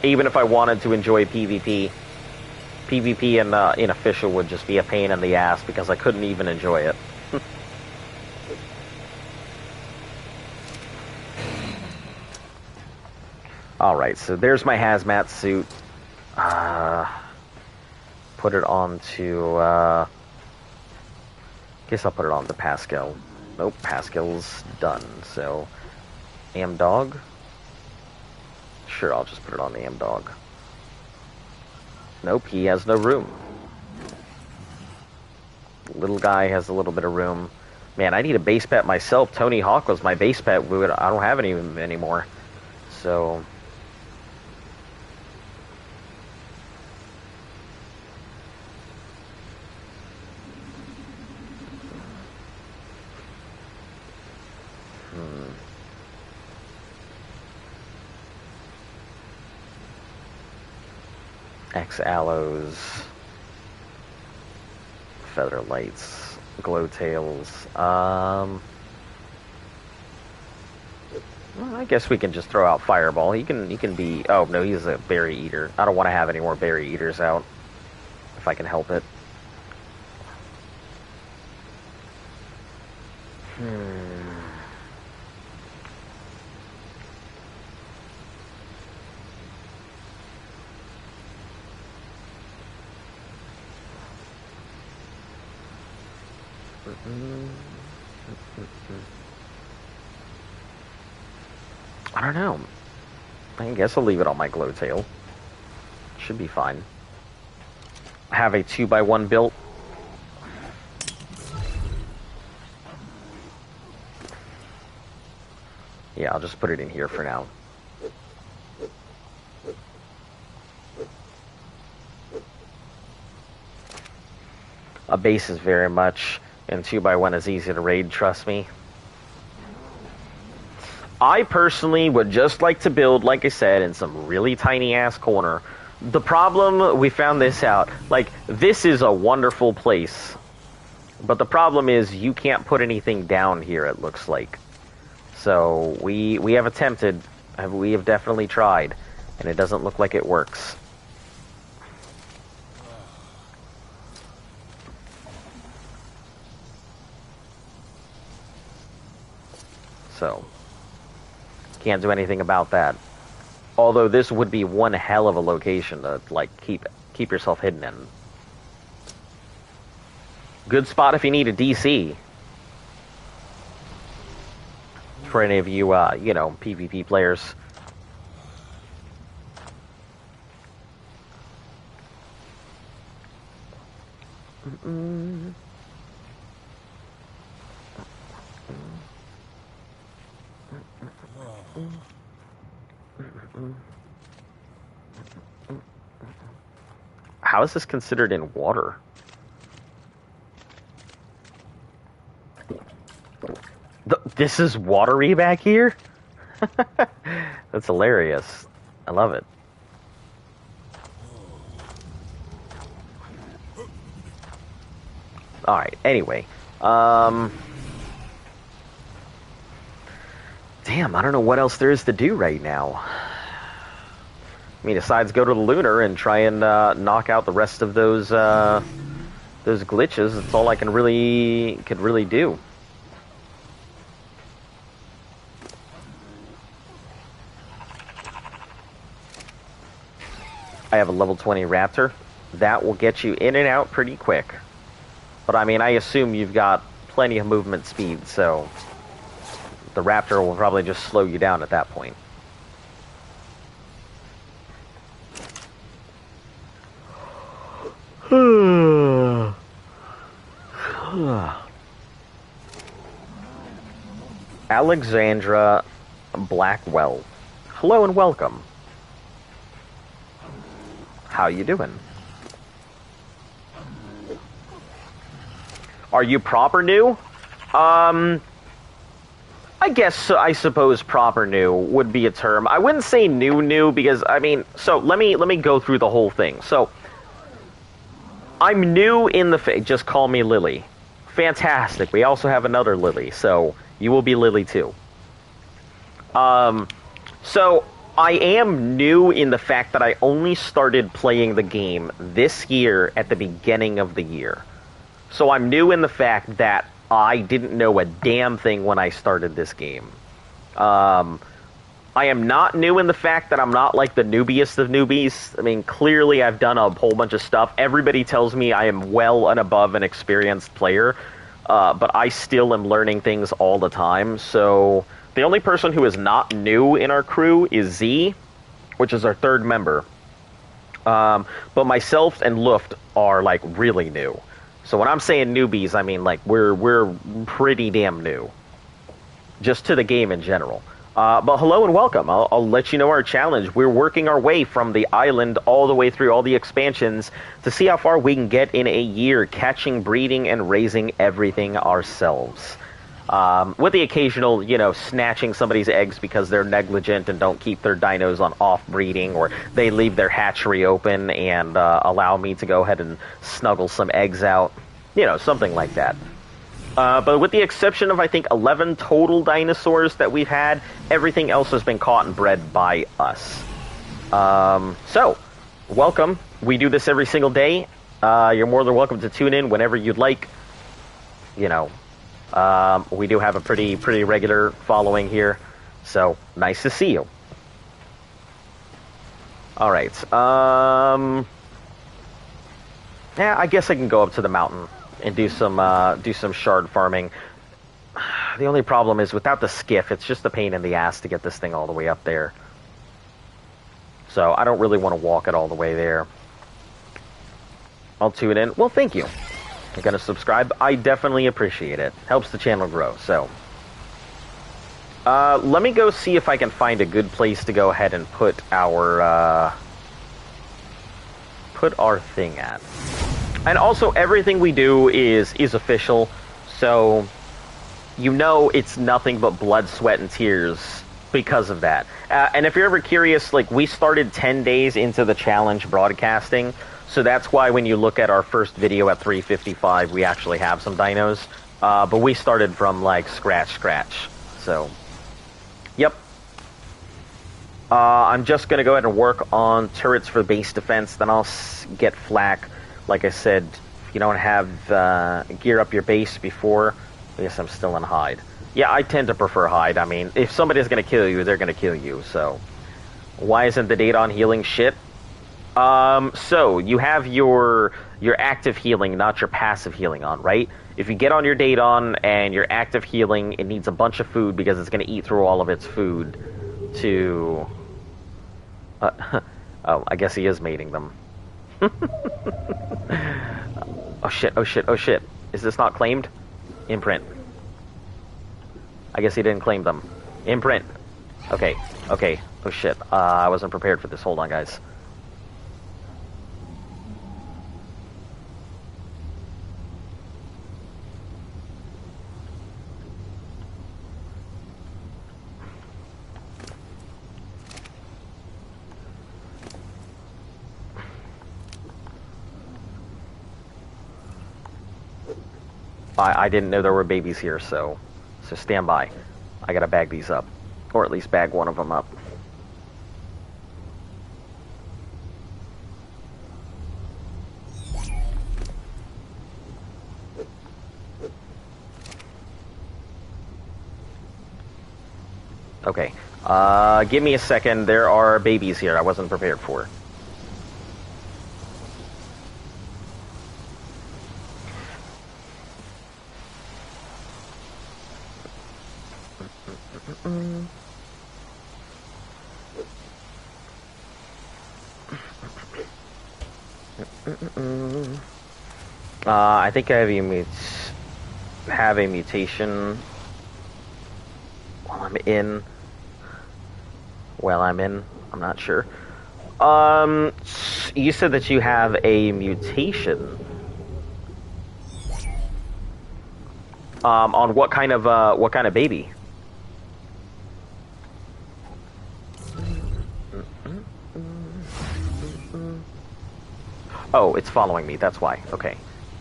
Even if I wanted to enjoy PvP in official would just be a pain in the ass, because I couldn't even enjoy it. Alright, so there's my hazmat suit. Put it on to, guess I'll put it on to Pascal. Nope, Pascal's done, so... Am-Dog? Sure, I'll just put it on the Am-Dog. Nope, he has no room. Little guy has a little bit of room. Man, I need a base pet myself. Tony Hawk was my base pet. I don't have any anymore. So... X-Aloes, Feather Lights, Glow Tails. Well, I guess we can just throw out Fireball. He can be... Oh, no, he's a Berry Eater. I don't want to have any more Berry Eaters out, if I can help it. I don't know. I guess I'll leave it on my Glow Tail. Should be fine. Have a 2x1 built. Yeah, I'll just put it in here for now. A base is very much, and 2x1 is easy to raid, trust me. I personally would just like to build, like I said, in some really tiny ass corner. The problem, we found this out, like, this is a wonderful place. But the problem is, you can't put anything down here, it looks like. So, we have attempted, we have definitely tried, and it doesn't look like it works. So, can't do anything about that. Although this would be one hell of a location to, like, keep yourself hidden in. Good spot if you need a DC. For any of you, you know, PvP players. How is this considered in water? This is watery back here? That's hilarious. I love it. Alright, anyway. Damn, I don't know what else there is to do right now. I mean, besides go to the lunar and try and knock out the rest of those glitches. That's all I could really do. I have a level 20 Raptor. That will get you in and out pretty quick. But I mean, I assume you've got plenty of movement speed, so the Raptor will probably just slow you down at that point. Alexandra Blackwell. Hello and welcome. How you doing? Are you proper new? I suppose proper new would be a term. I wouldn't say new because I mean, so let me go through the whole thing. So I'm new in the just call me Lily. Fantastic. We also have another Lily, so you will be Lily too. So I am new in the fact that I only started playing the game this year at the beginning of the year. So I'm new in the fact that I didn't know a damn thing when I started this game. I am not new in the fact that I'm not like the newbiest of newbies. I mean, clearly I've done a whole bunch of stuff. Everybody tells me I am well and above an experienced player, but I still am learning things all the time. So the only person who is not new in our crew is Z, which is our third member. But myself and Luft are like really new. So when I'm saying newbies, I mean like we're pretty damn new, just to the game in general. But hello and welcome. I'll let you know our challenge. We're working our way from the island all the way through all the expansions to see how far we can get in a year, catching, breeding, and raising everything ourselves. With the occasional, you know, snatching somebody's eggs because they're negligent and don't keep their dinos on off-breeding, or they leave their hatchery open and allow me to go ahead and snuggle some eggs out. You know, something like that. But with the exception of, I think, 11 total dinosaurs that we've had, everything else has been caught and bred by us. So, welcome. We do this every single day. You're more than welcome to tune in whenever you'd like. You know, we do have a pretty regular following here, so nice to see you. All right. Yeah, I guess I can go up to the mountain and do some shard farming. The only problem is without the skiff, it's just a pain in the ass to get this thing all the way up there. So I don't really want to walk it all the way there. I'll tune in. Well, thank you. You're going to subscribe? I definitely appreciate it. Helps the channel grow, so. Let me go see if I can find a good place to go ahead and put our thing at. And also, everything we do is official, so you know it's nothing but blood, sweat, and tears because of that. And if you're ever curious, like, we started 10 days into the challenge broadcasting, so that's why when you look at our first video at 355, we actually have some dinos. But we started from, like, scratch. So, yep. I'm just going to go ahead and work on turrets for base defense, then I'll get flak. Like I said, if you don't have gear up your base before, I guess I'm still in hide. Yeah, I tend to prefer hide. I mean, if somebody's going to kill you, they're going to kill you, so. Why isn't the data on healing shit? So you have your active healing, not your passive healing on, right? If you get on your Daedon and your active healing, it needs a bunch of food because it's going to eat through all of its food to... oh, I guess he is mating them. Oh shit, oh shit, oh shit. Is this not claimed? Imprint. I guess he didn't claim them. Imprint. Okay, okay. Oh shit, I wasn't prepared for this. Hold on, guys. I didn't know there were babies here, so stand by. I gotta bag these up. Or at least bag one of them up. Okay. Give me a second. There are babies here I wasn't prepared for. I think I have a mutation while I'm in. I'm not sure. You said that you have a mutation. On what kind of baby? Oh, it's following me. That's why. Okay.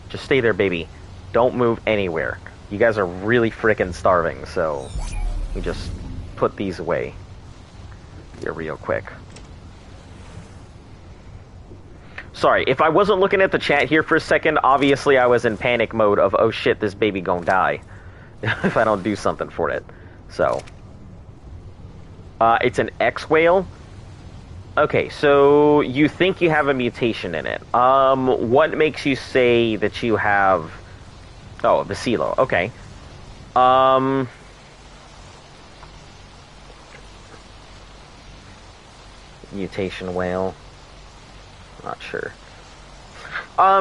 Just stay there, baby. Don't move anywhere. You guys are really frickin' starving, so we just put these away here real quick. Sorry, if I wasn't looking at the chat here for a second, obviously I was in panic mode of, oh shit, this baby gonna die if I don't do something for it. So, it's an X-whale. Okay, so you think you have a mutation in it. What makes you say that you have... Oh, Vasilo, okay. Mutation whale. Not sure.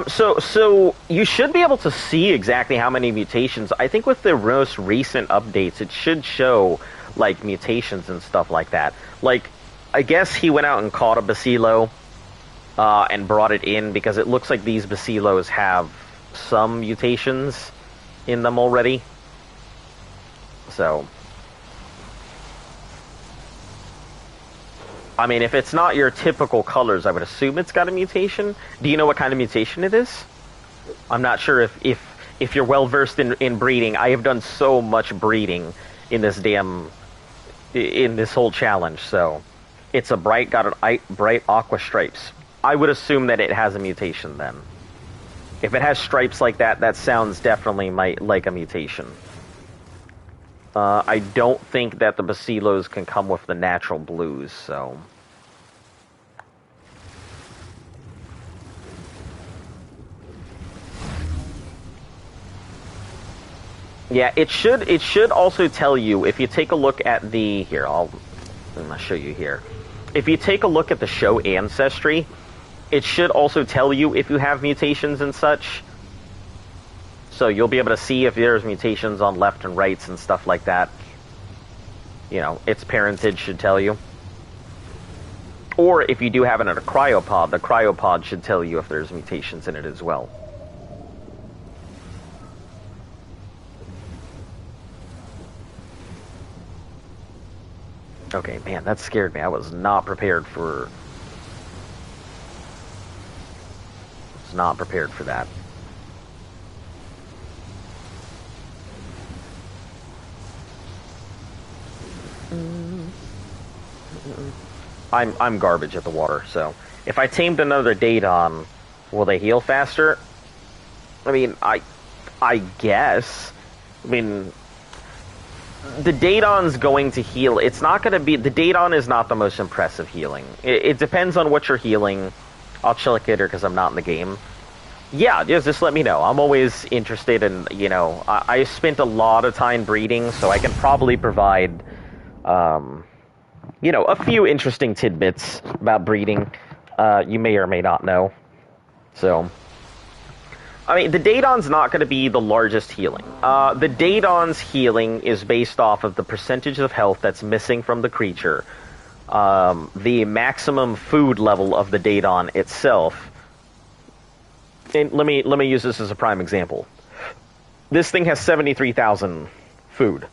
So you should be able to see exactly how many mutations. I think with the most recent updates, it should show, like, mutations and stuff like that. Like, I guess he went out and caught a Basilo and brought it in because it looks like these Basilos have some mutations in them already. So, I mean, if it's not your typical colors, I would assume it's got a mutation. Do you know what kind of mutation it is? I'm not sure if you're well versed in breeding. I have done so much breeding in this whole challenge, so... It's a bright aqua stripes. I would assume that it has a mutation then. If it has stripes like that, that sounds definitely like a mutation. I don't think that the Basilos can come with the natural blues, so... Yeah, it should also tell you, if you take a look at the... Here, I'm going to show you here. If you take a look at the show Ancestry, it should also tell you if you have mutations and such. So you'll be able to see if there's mutations on left and rights and stuff like that. You know, its parentage should tell you. Or if you do have it in a cryopod, the cryopod should tell you if there's mutations in it as well. Okay, man, that scared me. I was not prepared for... that. I'm garbage at the water, so... If I tamed another Daedon, will they heal faster? I mean, I guess. I mean... The Daedon's going to heal. It's not going to be... The Daedon is not the most impressive healing. It depends on what you're healing. I'll check later because I'm not in the game. Yeah, just let me know. I'm always interested in, I spent a lot of time breeding, so I can probably provide, um, a few interesting tidbits about breeding you may or may not know. So, I mean, the Daedon's not going to be the largest healing. The Daedon's healing is based off of the percentage of health that's missing from the creature, the maximum food level of the Daedon itself. And let me use this as a prime example. This thing has 73,000 food.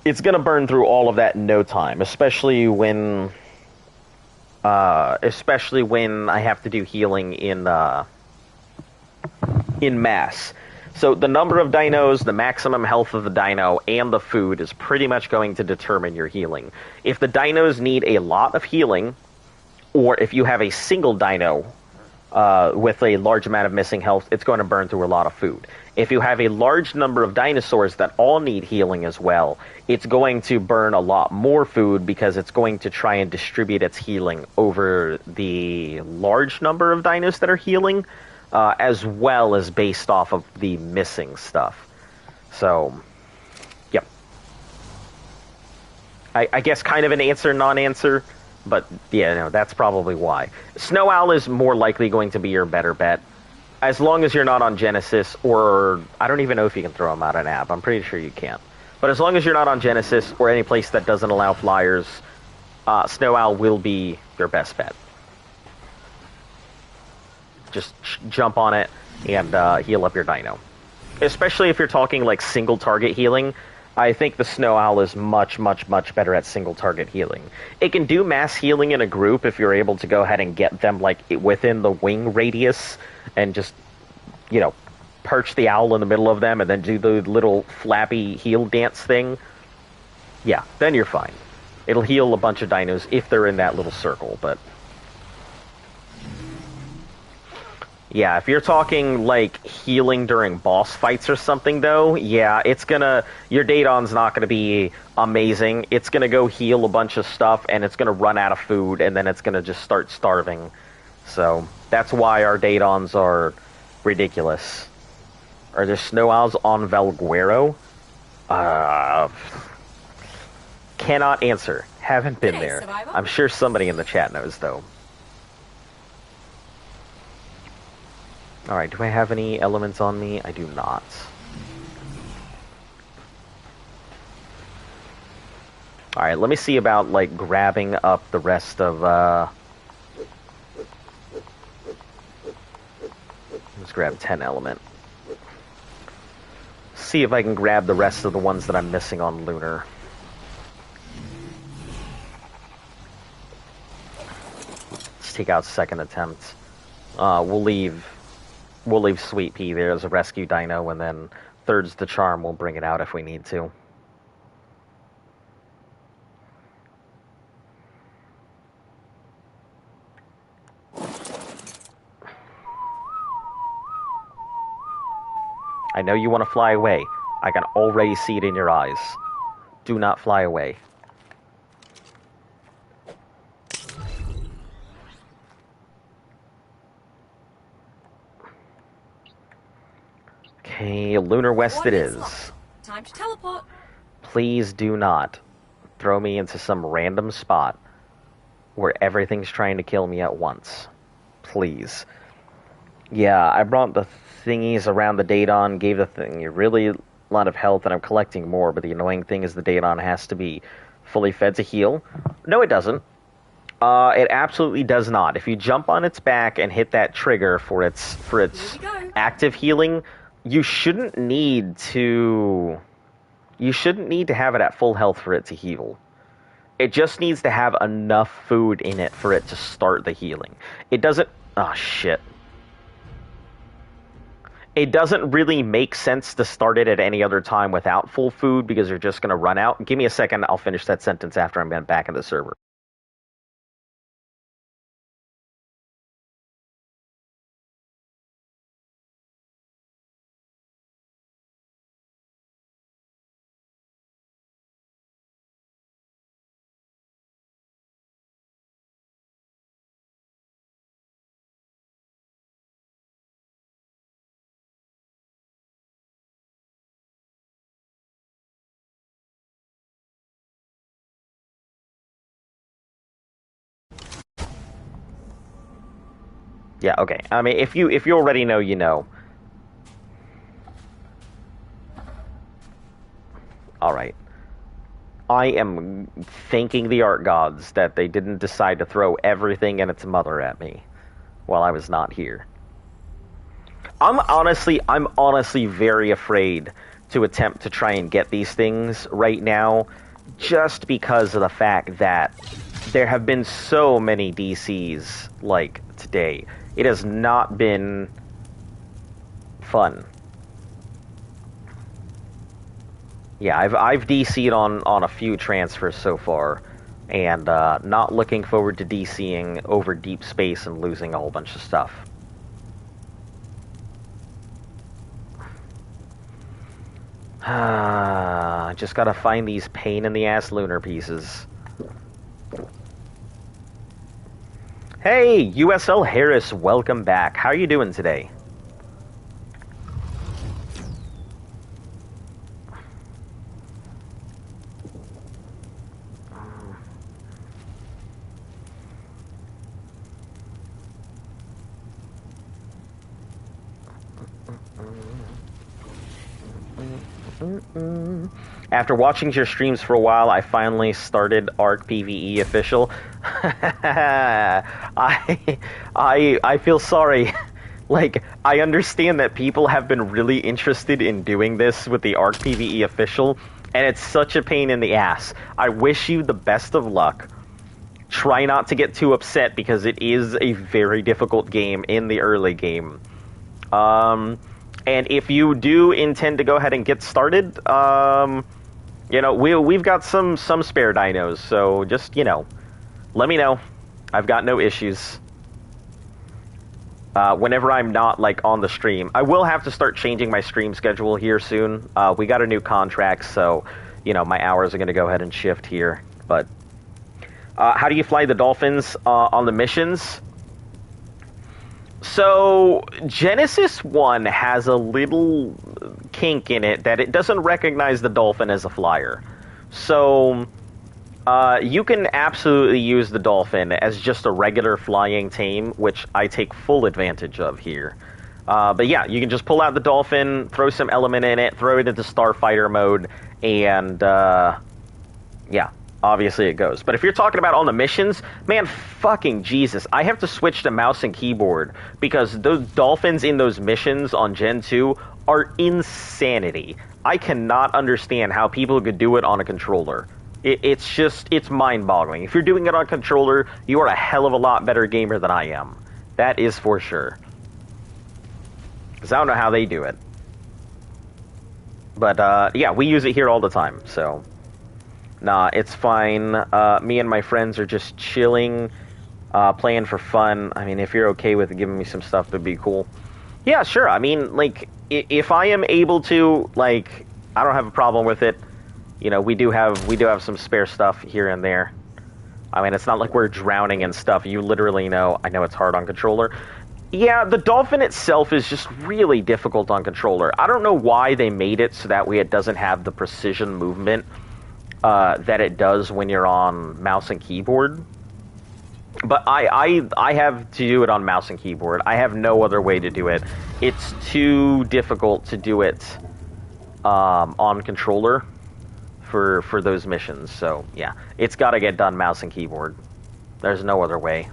It's going to burn through all of that in no time, especially when I have to do healing in mass. So the number of dinos, the maximum health of the dino, and the food is pretty much going to determine your healing. If the dinos need a lot of healing, or if you have a single dino with a large amount of missing health, it's going to burn through a lot of food. If you have a large number of dinosaurs that all need healing as well, it's going to burn a lot more food because it's going to try and distribute its healing over the large number of dinos that are healing, as well as based off of the missing stuff. So, yep. I guess kind of an answer, non-answer. But, yeah, no, that's probably why. Snow Owl is more likely going to be your better bet. As long as you're not on Genesis, or... I don't even know if you can throw them out an app. I'm pretty sure you can't. But as long as you're not on Genesis, or any place that doesn't allow flyers, Snow Owl will be your best bet. Just jump on it and heal up your dino. Especially if you're talking, like, single-target healing... I think the Snow Owl is much, much, much better at single-target healing. It can do mass healing in a group if you're able to go ahead and get them, like, within the wing radius and just, perch the owl in the middle of them and then do the little flappy heal dance thing. Yeah, then you're fine. It'll heal a bunch of dinos if they're in that little circle, but... Yeah, if you're talking, like, healing during boss fights or something, though, yeah, your Daedon's not gonna be amazing. It's gonna go heal a bunch of stuff, and it's gonna run out of food, and then it's gonna just start starving. So, that's why our Daedons are ridiculous. Are there Snow Owls on Valguero? Cannot answer. Haven't been there. Survivor. I'm sure somebody in the chat knows, though. Alright, do I have any elements on me? I do not. Alright, let me see about, like, grabbing up the rest of, let's grab 10 element. See if I can grab the rest of the ones that I'm missing on Lunar. Let's take out second attempt. We'll leave Sweet Pea there as a rescue dino, and then third's the charm. We'll bring it out if we need to. I know you want to fly away. I can already see it in your eyes. Do not fly away. Okay, Lunar West it is. Time to teleport. Please do not throw me into some random spot where everything's trying to kill me at once. Please. Yeah, I brought the thingies around the Daedon, gave the thing a really lot of health, and I'm collecting more, but the annoying thing is the Daedon has to be fully fed to heal. No, it doesn't. It absolutely does not. If you jump on its back and hit that trigger for its active healing, you shouldn't need to have it at full health for it to heal. It just needs to have enough food in it for it to start the healing. It doesn't... Oh, shit. It doesn't really make sense to start it at any other time without full food because you're just going to run out. Give me a second. I'll finish that sentence after I'm back in the server. Yeah, okay. I mean, if you already know, you know. All right. I am thanking the art gods that they didn't decide to throw everything and its mother at me while I was not here. I'm honestly very afraid to attempt to try and get these things right now, just because of the fact that there have been so many DCs like today. It has not been fun. Yeah, I've DC'd on a few transfers so far, and not looking forward to DCing over deep space and losing a whole bunch of stuff. Just gotta find these pain-in-the-ass lunar pieces. Hey, USL Harris, welcome back. How are you doing today? After watching your streams for a while, I finally started Arc PvE official. I feel sorry. Like, I understand that people have been really interested in doing this with the Arc PvE official, and it's such a pain in the ass. I wish you the best of luck. Try not to get too upset because it is a very difficult game in the early game. And if you do intend to go ahead and get started, you know, we've got some spare dinos, so just, you know, let me know. I've got no issues. Whenever I'm not, like, on the stream. I will have to start changing my stream schedule here soon. We got a new contract, so, you know, my hours are going to go ahead and shift here. But, how do you fly the Dolphins on the missions? So, Genesis 1 has a little kink in it that it doesn't recognize the Dolphin as a flyer. So, you can absolutely use the Dolphin as just a regular flying tame, which I take full advantage of here. But yeah, you can just pull out the Dolphin, throw some element in it, throw it into Starfighter mode, and, yeah. Obviously it goes. But if you're talking about on the missions, man, fucking Jesus. I have to switch to mouse and keyboard because those Dolphins in those missions on Gen 2 are insanity. I cannot understand how people could do it on a controller. It's mind-boggling. If you're doing it on a controller, you are a hell of a lot better gamer than I am. That is for sure. Because I don't know how they do it. But, yeah, we use it here all the time, so... Nah, it's fine. Me and my friends are just chilling, playing for fun. I mean, if you're okay with giving me some stuff, that'd be cool. Yeah, sure. I mean, like, if I am able to, like, I don't have a problem with it. You know, we do have some spare stuff here and there. I mean, it's not like we're drowning in stuff. You literally know. I know it's hard on controller. Yeah, the Dolphin itself is just really difficult on controller. I don't know why they made it so that way it doesn't have the precision movement that it does when you're on mouse and keyboard. But I have to do it on mouse and keyboard. I have no other way to do it. It's too difficult to do it on controller for those missions. So, yeah. It's got to get done mouse and keyboard. There's no other way.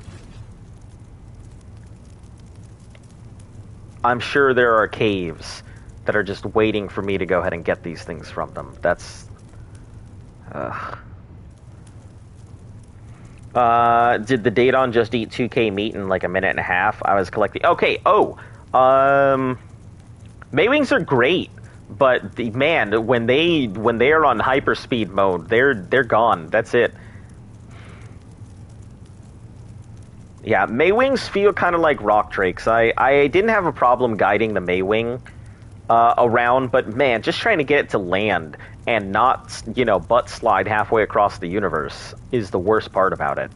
I'm sure there are caves that are just waiting for me to go ahead and get these things from them. That's... did the Daedon just eat 2k meat in like a minute and a half? I was collecting... Okay, Maywings are great, but man, when they are on hyperspeed mode, they're gone. That's it. Yeah, Maywings feel kind of like rock drakes. I didn't have a problem guiding the Maywing around, but man, just trying to get it to land and not, you know, butt slide halfway across the universe is the worst part about it.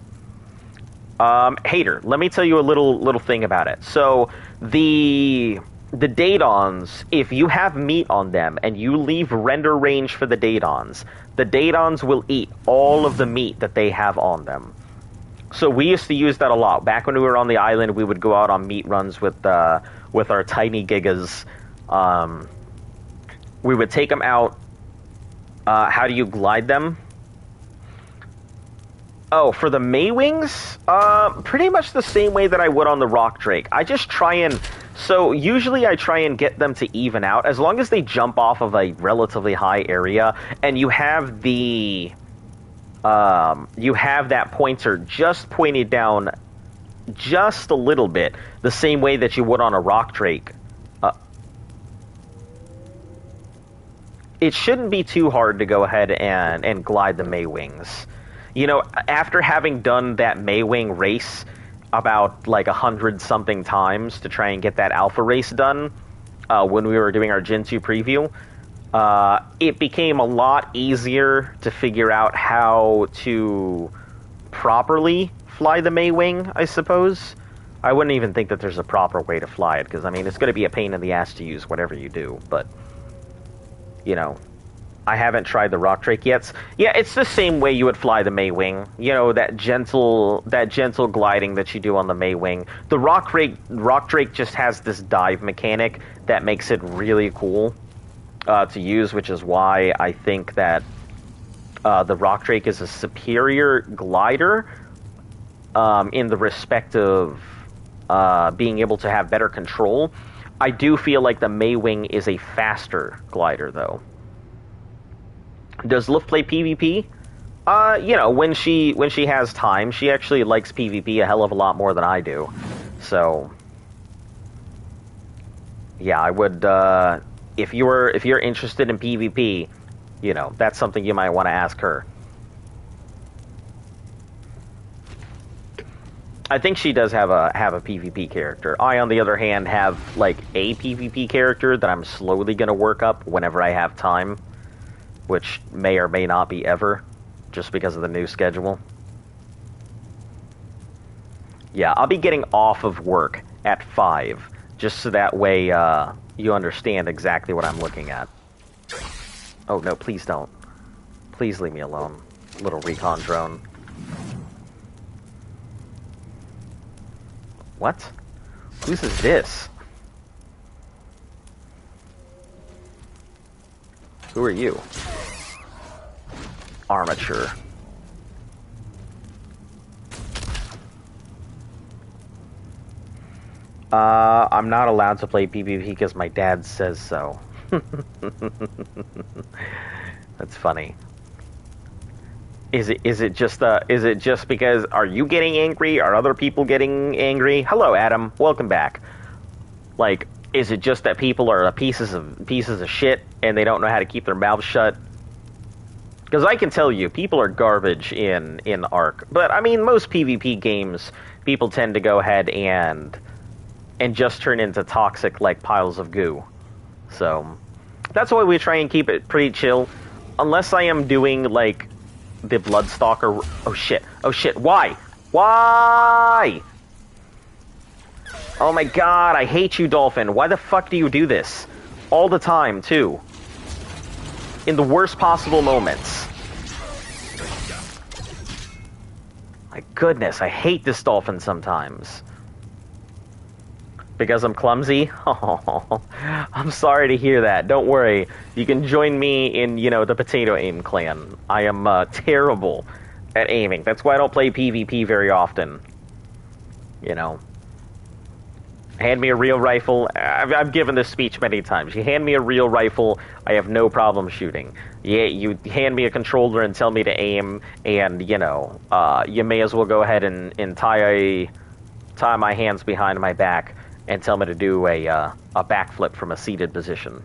Hater, let me tell you a little thing about it. So, the Daedons, if you have meat on them and you leave render range for the Daedons will eat all of the meat that they have on them. So we used to use that a lot. Back when we were on the island, we would go out on meat runs with our tiny gigas. We would take them out. How do you glide them? Oh, for the Maywings? Pretty much the same way that I would on the Rock Drake. I just try and... So, usually I try and get them to even out. As long as they jump off of a relatively high area, and you have the... you have that pointer just pointed down just a little bit, the same way that you would on a Rock Drake. It shouldn't be too hard to go ahead and glide the Maywings. You know, after having done that Maywing race about like 100-something times to try and get that alpha race done, when we were doing our Gen 2 preview, it became a lot easier to figure out how to properly fly the Maywing, I suppose. I wouldn't even think that there's a proper way to fly it, because, I mean, it's going to be a pain in the ass to use whatever you do, but, you know, I haven't tried the Rock Drake yet. Yeah, it's the same way you would fly the Maywing. You know, that gentle gliding that you do on the Maywing. The Rock Drake just has this dive mechanic that makes it really cool to use, which is why I think that the Rock Drake is a superior glider in the respect of being able to have better control. I do feel like the Maywing is a faster glider, though. Does Liv play PvP? You know, when she has time, she actually likes PvP a hell of a lot more than I do. So, yeah, I would. If you're interested in PvP, you know, that's something you might want to ask her. I think she does have a PvP character. I, on the other hand, have like a PvP character that I'm slowly gonna work up whenever I have time, which may or may not be ever, just because of the new schedule. Yeah, I'll be getting off of work at 5, just so that way you understand exactly what I'm looking at. Oh, no, please don't. Please leave me alone, little recon drone. What? Whose is this? Who are you? Armature. I'm not allowed to play PvP because my dad says so. That's funny. Is it just because, are you getting angry? Are other people getting angry? Hello, Adam. Welcome back. Like, is it just that people are pieces of shit and they don't know how to keep their mouths shut? Because I can tell you, people are garbage in Ark. But I mean, most PvP games, people tend to go ahead and just turn into toxic like piles of goo. So that's why we try and keep it pretty chill. Unless I am doing like the Bloodstalker. Oh shit! Why? Oh my god! I hate you, Dolphin. Why the fuck do you do this all the time too? In the worst possible moments. My goodness, I hate this Dolphin sometimes. Because I'm clumsy? Oh, I'm sorry to hear that. Don't worry. You can join me in, you know, the Potato Aim clan. I am terrible at aiming. That's why I don't play PvP very often. You know. Hand me a real rifle. I've given this speech many times. You hand me a real rifle, I have no problem shooting. Yeah, you hand me a controller and tell me to aim, and, you know, you may as well go ahead and tie my hands behind my back and tell me to do a backflip from a seated position.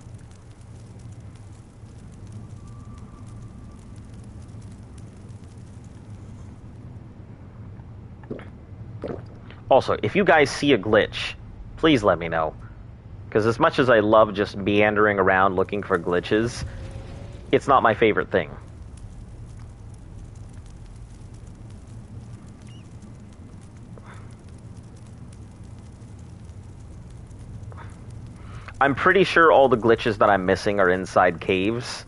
Also, if you guys see a glitch, please let me know. Because as much as I love just meandering around looking for glitches, it's not my favorite thing. I'm pretty sure all the glitches that I'm missing are inside caves.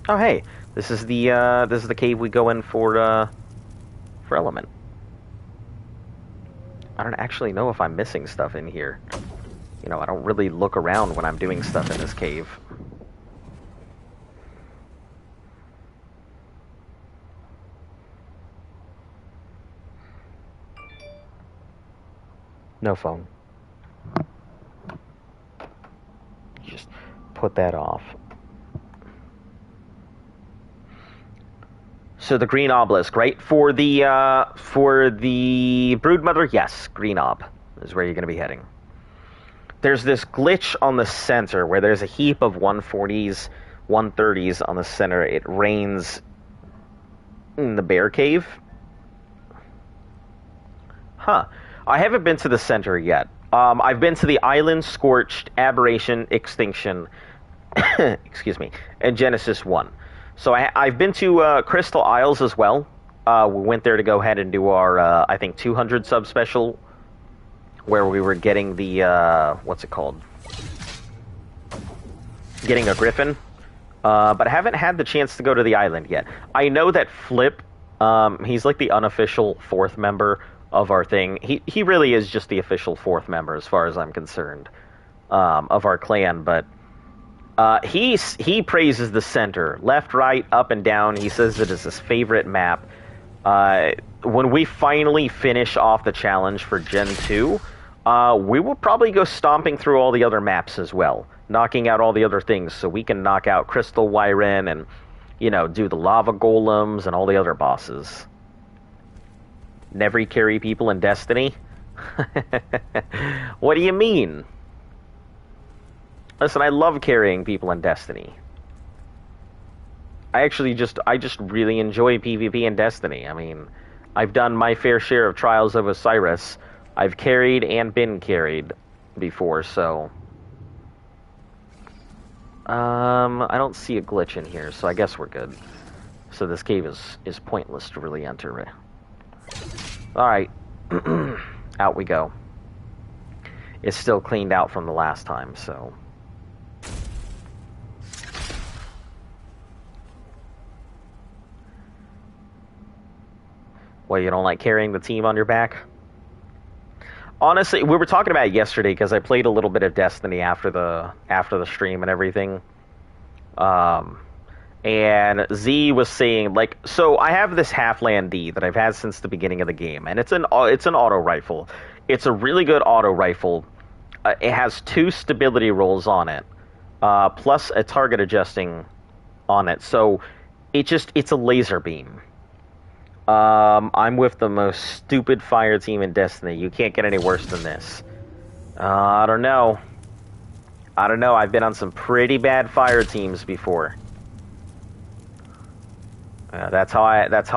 Oh hey, This is the cave we go in for Element. I don't actually know if I'm missing stuff in here. You know, I don't really look around when I'm doing stuff in this cave. No phone. Just put that off. So the green obelisk, right? For the broodmother, yes, green ob is where you're going to be heading. There's this glitch on the center where there's a heap of 140s, 130s on the center. It rains in the bear cave. Huh. I haven't been to the center yet. I've been to the island, Scorched, Aberration, Extinction, excuse me, and Genesis 1. So I've been to Crystal Isles as well. We went there to go ahead and do our, I think, 200 subspecial, where we were getting the, what's it called? Getting a griffin. But I haven't had the chance to go to the island yet. I know that Flip, he's like the unofficial fourth member of our thing. He really is just the official fourth member as far as I'm concerned, of our clan, but he praises the center. Left, right, up, and down. He says it is his favorite map. When we finally finish off the challenge for Gen 2, we will probably go stomping through all the other maps as well, knocking out all the other things so we can knock out Crystal Wyren and, you know, do the lava golems and all the other bosses. Never carry people in Destiny? What do you mean? Listen, I love carrying people in Destiny. I just really enjoy PvP in Destiny. I mean, I've done my fair share of Trials of Osiris. I've carried and been carried before, so... I don't see a glitch in here, so I guess we're good. So this cave is pointless to really enter. Alright. Out we go. It's still cleaned out from the last time, so... Well, you don't like carrying the team on your back? Honestly, we were talking about it yesterday because I played a little bit of Destiny after the stream and everything. And Z was saying, like, so I have this Halfland D that I've had since the beginning of the game, and it's an auto rifle. It's a really good auto rifle. It has 2 stability rolls on it, plus a target adjusting on it. So it's a laser beam. I'm with the most stupid fire team in Destiny. You can't get any worse than this. I don't know. I've been on some pretty bad fire teams before. That's how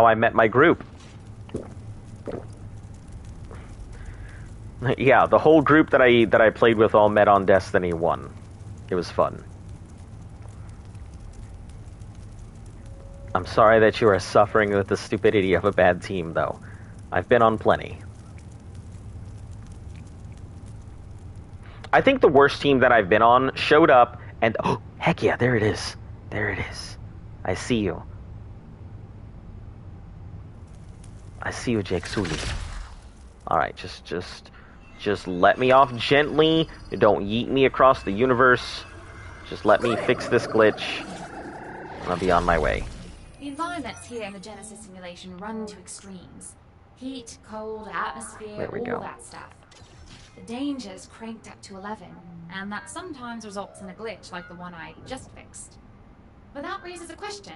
I met my group. Yeah, the whole group that I played with all met on Destiny 1. It was fun. I'm sorry that you are suffering with the stupidity of a bad team, though. I've been on plenty. I think the worst team that I've been on showed up and... Oh, heck yeah, there it is. There it is. I see you. I see you, Jake Sully. Alright, just let me off gently. Don't yeet me across the universe. Just let me fix this glitch. I'll be on my way. The environments here in the Genesis simulation run to extremes. Heat, cold, atmosphere, all that stuff. The danger's cranked up to 11, and that sometimes results in a glitch like the one I just fixed. But that raises a question.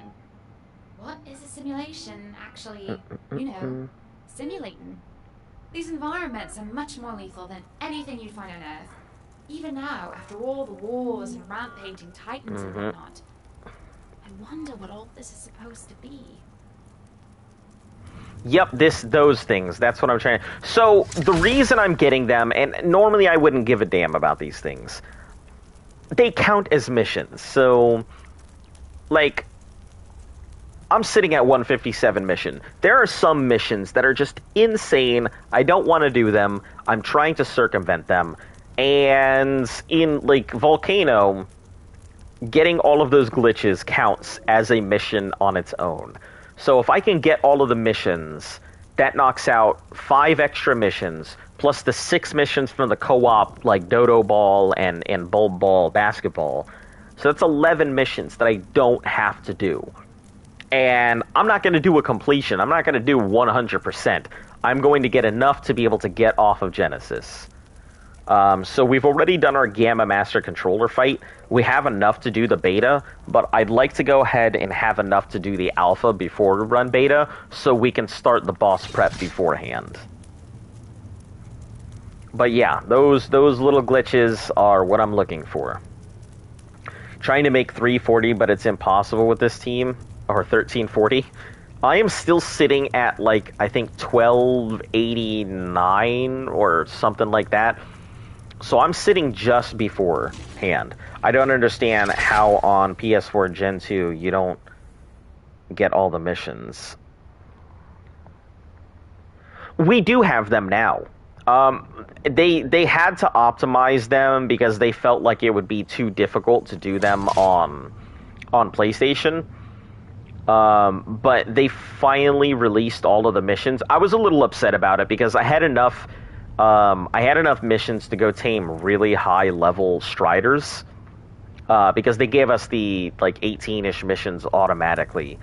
What is a simulation actually, simulating? These environments are much more lethal than anything you'd find on Earth. Even now, after all the wars and rampaging titans and whatnot. I wonder what all this is supposed to be. Yep, those things. That's what I'm trying to... So, the reason I'm getting them, and normally I wouldn't give a damn about these things, they count as missions. So, like, I'm sitting at 157 mission. There are some missions that are just insane. I don't want to do them. I'm trying to circumvent them. And in, like, Volcano... getting all of those glitches counts as a mission on its own. So if I can get all of the missions, that knocks out 5 extra missions, plus the 6 missions from the co-op, like Dodo Ball and Bulb Ball basketball. So that's 11 missions that I don't have to do. And I'm not going to do a completion. I'm not going to do 100%. I'm going to get enough to be able to get off of Genesis. So we've already done our Gamma Master Controller fight. We have enough to do the beta, but I'd like to go ahead and have enough to do the alpha before we run beta, so we can start the boss prep beforehand. But yeah, those little glitches are what I'm looking for. Trying to make 340, but it's impossible with this team, or 1340. I am still sitting at, like, I think 1289 or something like that. So I'm sitting just beforehand. I don't understand how on PS4 Gen 2 you don't get all the missions. We do have them now. They had to optimize them because they felt like it would be too difficult to do them on PlayStation. But they finally released all of the missions. I was a little upset about it because I had enough missions to go tame really high level Striders, because they gave us the like 18-ish missions automatically.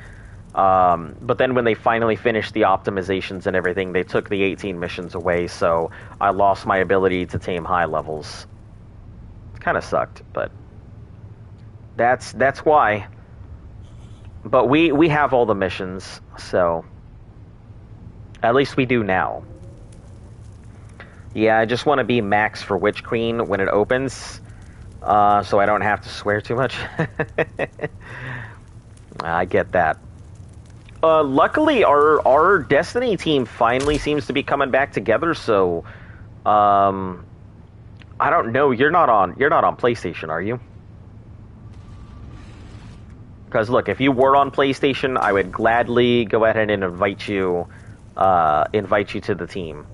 But then when they finally finished the optimizations and everything, they took the 18 missions away, so I lost my ability to tame high levels. It kind of sucked, but that's why. But we have all the missions, so at least we do now. Yeah, I just want to be max for Witch Queen when it opens, so I don't have to swear too much. I get that. Luckily, our Destiny team finally seems to be coming back together. So, I don't know. You're not on PlayStation, are you? Because look, if you were on PlayStation, I would gladly go ahead and invite you to the team.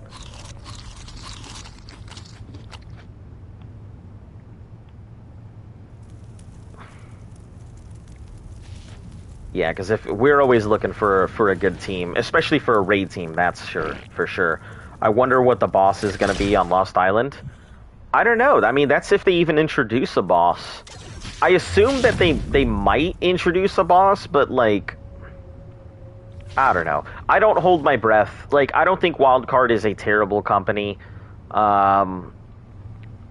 Yeah, because if we're always looking for a good team, especially for a raid team, that's for sure. I wonder what the boss is going to be on Lost Island. I don't know. I mean, that's if they even introduce a boss. I assume that they might introduce a boss, but like, I don't know. I don't hold my breath. Like, I don't think Wildcard is a terrible company.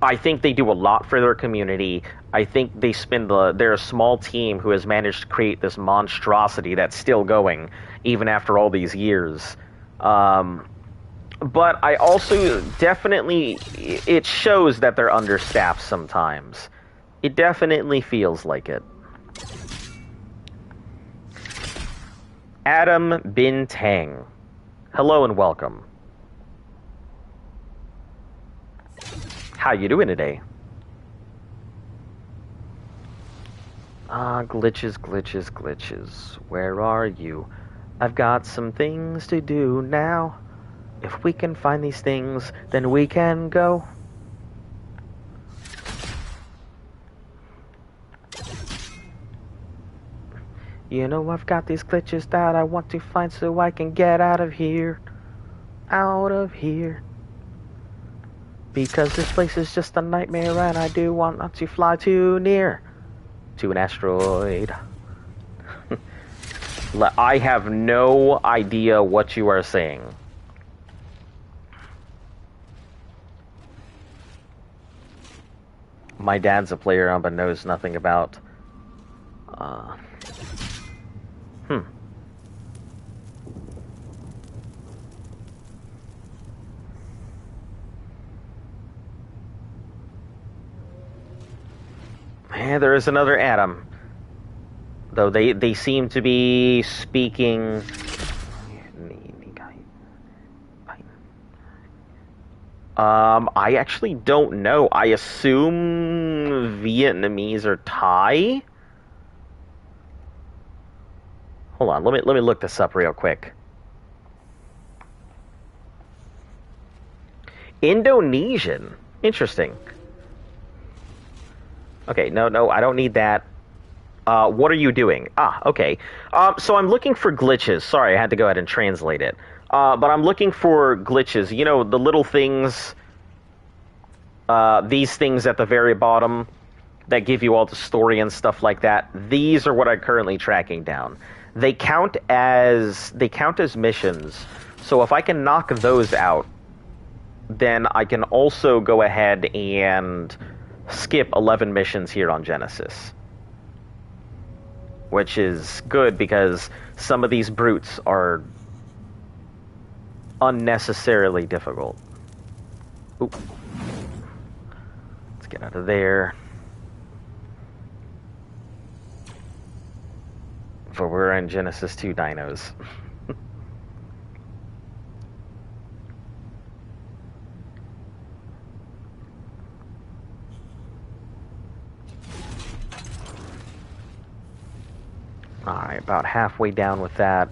I think they do a lot for their community. I think they're a small team who has managed to create this monstrosity that's still going, even after all these years. But I also definitely, it shows that they're understaffed sometimes. It definitely feels like it. Adam Bin Tang. Hello and welcome. How you doing today? Glitches, glitches, glitches. Where are you? I've got some things to do now. If we can find these things, then we can go. You know, I've got these glitches that I want to find so I can get out of here. Out of here. Because this place is just a nightmare and I do want not to fly too near to an asteroid. I have no idea what you are saying. My dad's a player but knows nothing about... Yeah, there is another Adam. Though they seem to be speaking... I actually don't know. I assume Vietnamese or Thai? Hold on, let me look this up real quick. Indonesian. Interesting. Okay, no, I don't need that. What are you doing? Ah, okay. So I'm looking for glitches. Sorry, I had to go ahead and translate it. But I'm looking for glitches. You know, the little things, these things at the very bottom that give you all the story and stuff like that. These are what I'm currently tracking down. They count as missions. So if I can knock those out, then I can also go ahead and skip 11 missions here on Genesis. Which is good because some of these brutes are unnecessarily difficult. Oop. Let's get out of there. For we're in Genesis 2 dinos. Alright, about halfway down with that.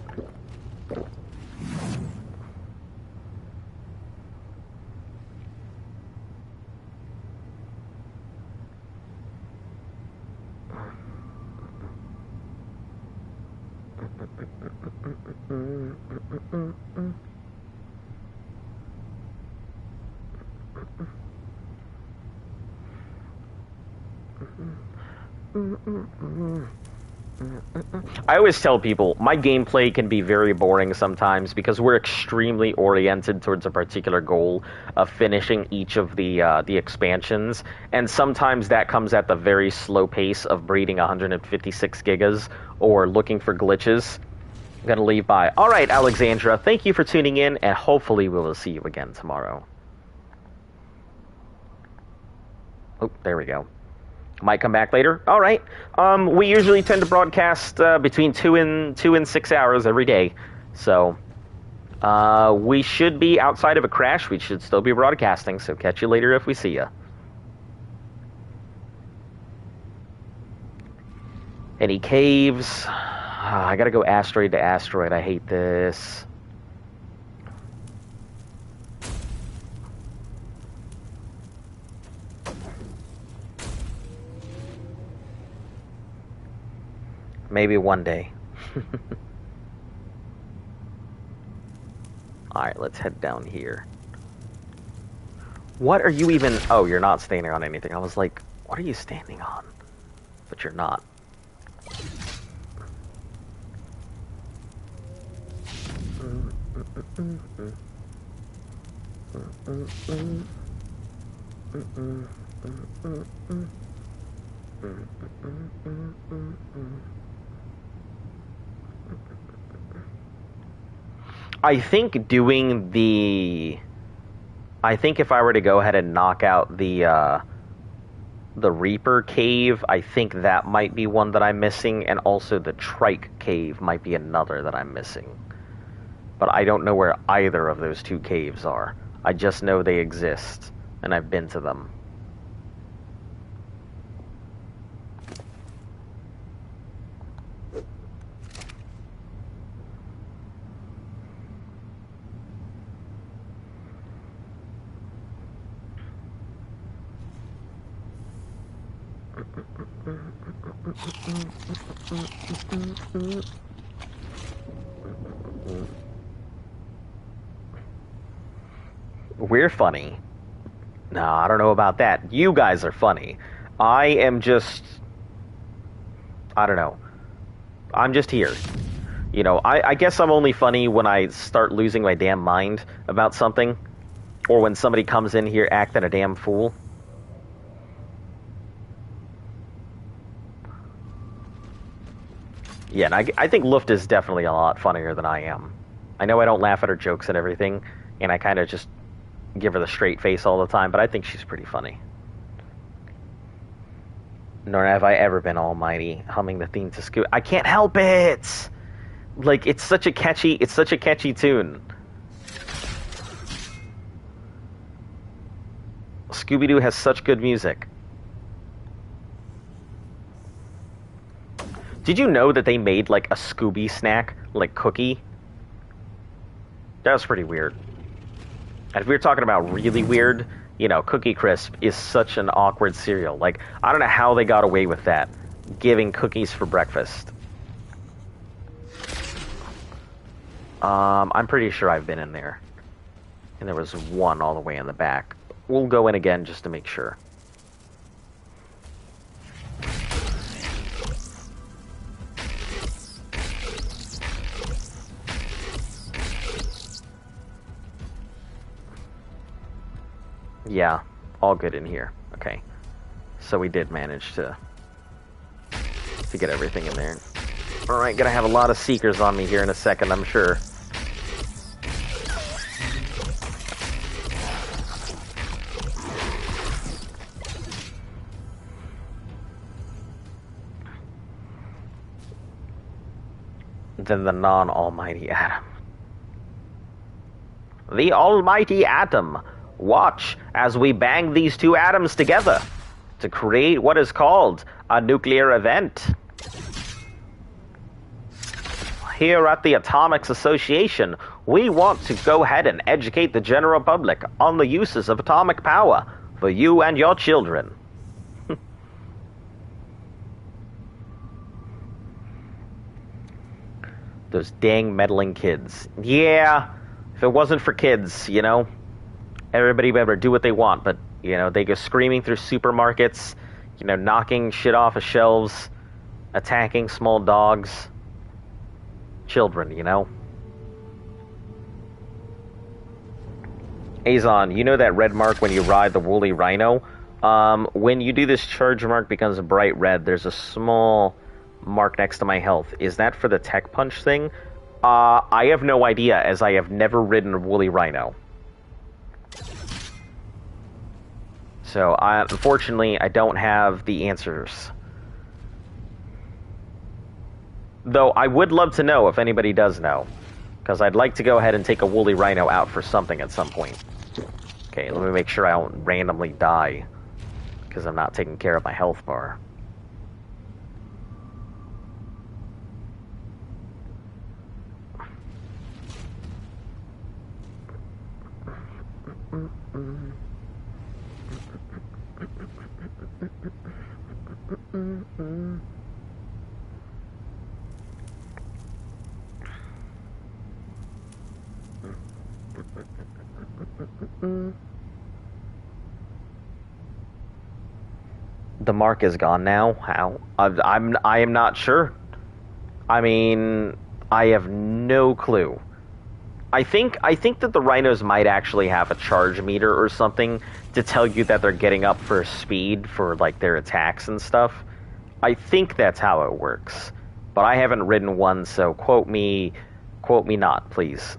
I always tell people, my gameplay can be very boring sometimes because we're extremely oriented towards a particular goal of finishing each of the expansions, and sometimes that comes at the very slow pace of breeding 156 gigas or looking for glitches. I'm going to leave by. Alright, Alexandra, thank you for tuning in, and hopefully we will see you again tomorrow. Oh, there we go. Might come back later. All right. We usually tend to broadcast between 2 and 6 hours every day. So we should be outside of a crash. We should still be broadcasting. So catch you later if we see you. Any caves? I gotta go asteroid to asteroid. I hate this. Maybe one day. Alright, let's head down here. What are you even... Oh, you're not standing on anything. I was like, what are you standing on? But you're not. I think doing the... I think if I were to go ahead and knock out the Reaper cave, I think that might be one that I'm missing, and also the Trike cave might be another that I'm missing. But I don't know where either of those two caves are. I just know they exist, and I've been to them. We're funny. No, I don't know about that. You guys are funny. I am just... I don't know. I'm just here. You know, I guess I'm only funny when I start losing my damn mind about something. Or when somebody comes in here acting a damn fool. Yeah, and I think Luft is definitely a lot funnier than I am. I know I don't laugh at her jokes and everything, and I kind of just give her the straight face all the time, but I think she's pretty funny. Nor have I ever been almighty, humming the theme to Scooby. I can't help it! Like, it's such a catchy tune. Scooby-Doo has such good music. Did you know that they made, like, a Scooby snack, like, cookie? That was pretty weird. And if we were talking about really weird, you know, Cookie Crisp is such an awkward cereal. Like, I don't know how they got away with that. giving cookies for breakfast. I'm pretty sure I've been in there. And there was one all the way in the back. We'll go in again just to make sure. Yeah, all good in here. Okay. So we did manage to get everything in there. Alright, gonna have a lot of seekers on me here in a second, I'm sure. Then the non-almighty atom. The almighty atom. Watch as we bang these two atoms together to create what is called a nuclear event. Here at the Atomics Association, we want to go ahead and educate the general public on the uses of atomic power for you and your children. Those dang meddling kids. Yeah, if it wasn't for kids, you know, everybody would ever do what they want, but, you know, they go screaming through supermarkets, you know, knocking shit off of shelves, attacking small dogs. Children, you know. Azon, you know that red mark when you ride the woolly rhino? When you do this, charge mark becomes a bright red. There's a small mark next to my health. Is that for the tech punch thing? I have no idea, as I have never ridden a woolly rhino. So, unfortunately, I don't have the answers. Though, I would love to know if anybody does know. Because I'd like to go ahead and take a woolly rhino out for something at some point. Okay, let me make sure I don't randomly die. Because I'm not taking care of my health bar. The mark is gone now? How? I am not sure. I mean, I have no clue. I think that the rhinos might actually have a charge meter or something to tell you that they're getting up for speed for like their attacks and stuff. I think that's how it works. But I haven't ridden one, so quote me not, please.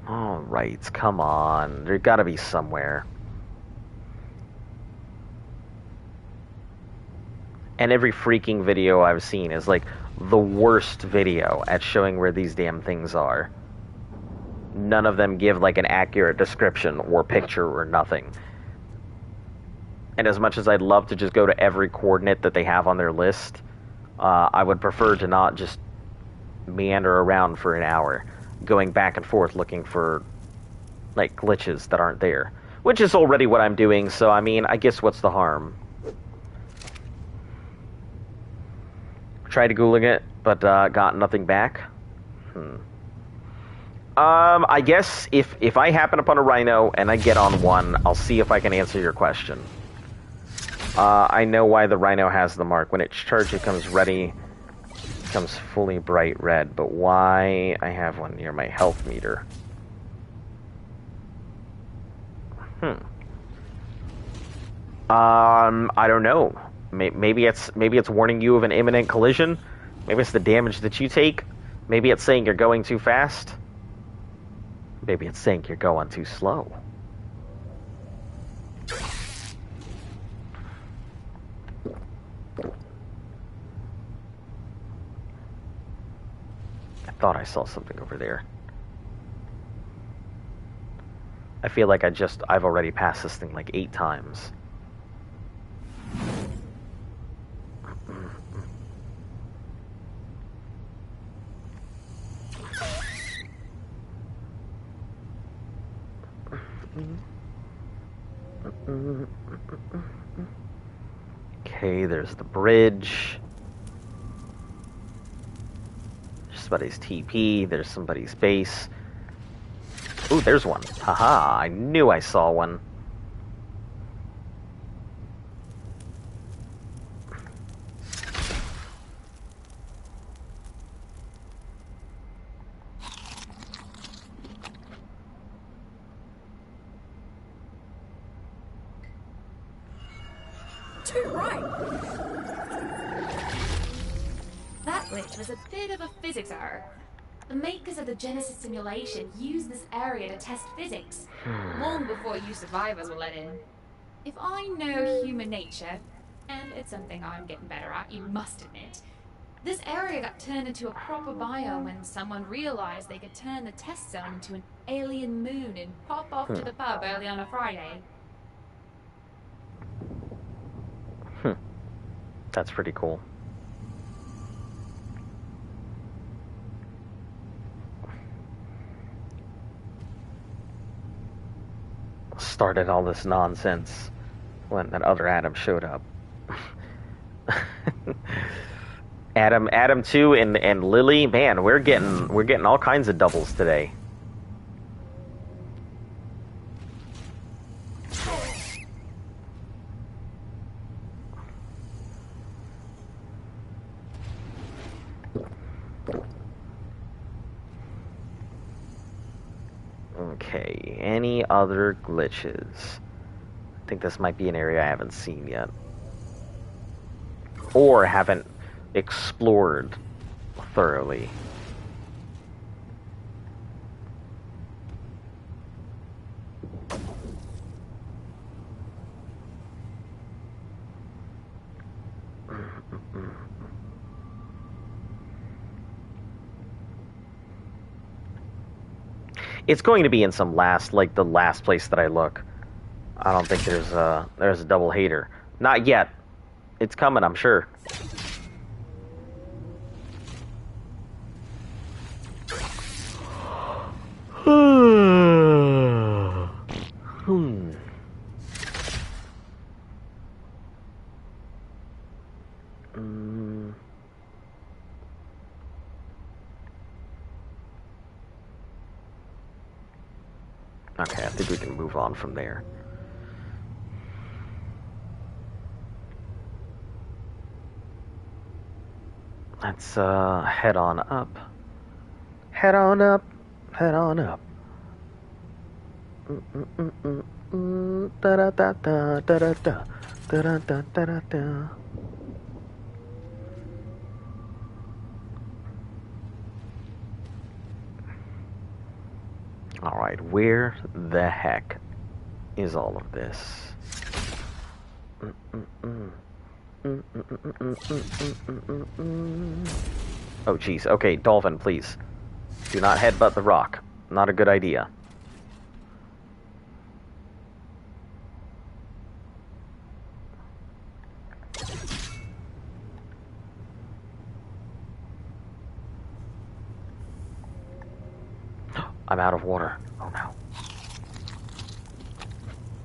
Alright, come on. There's gotta be somewhere. And every freaking video I've seen is like the worst video at showing where these damn things are. None of them give like an accurate description or picture or nothing. And as much as I'd love to just go to every coordinate that they have on their list, I would prefer to not just meander around for an hour, going back and forth looking for like glitches that aren't there. Which is already what I'm doing, so I mean, I guess what's the harm? Tried Googling it, but got nothing back. I guess if I happen upon a rhino and I get on one, I'll see if I can answer your question. I know why the rhino has the mark. When it's charged, it comes ready, becomes fully bright red. But why I have one near my health meter? I don't know. Maybe it's warning you of an imminent collision. Maybe it's the damage that you take. Maybe it's saying you're going too fast. Maybe it's saying you're going too slow. I thought I saw something over there. I feel like I've already passed this thing like 8 times. Okay, there's the bridge. There's somebody's TP. There's somebody's base. Ooh, there's one. Haha, I knew I saw one. Too right. That glitch was a bit of a physics error. The makers of the Genesis simulation used this area to test physics, long before you survivors were let in. If I know human nature, and it's something I'm getting better at, you must admit, this area got turned into a proper biome when someone realized they could turn the test zone into an alien moon and pop off to the pub early on a Friday. That's pretty cool. Started all this nonsense when that other Adam showed up. Adam 2 and Lily, man, we're getting all kinds of doubles today. Okay, any other glitches? I think this might be an area I haven't seen yet. Or haven't explored thoroughly. It's going to be in some like the last place that I look. I don't think there's a double hater. Not yet. It's coming, I'm sure. Okay, I think we can move on from there. Let's head on up. Head on up. Head on up. Da da da da da da da da da da da. All right, where the heck is all of this? Oh, jeez. Okay, Dolphin, please. Do not headbutt the rock. Not a good idea. I'm out of water. Oh no.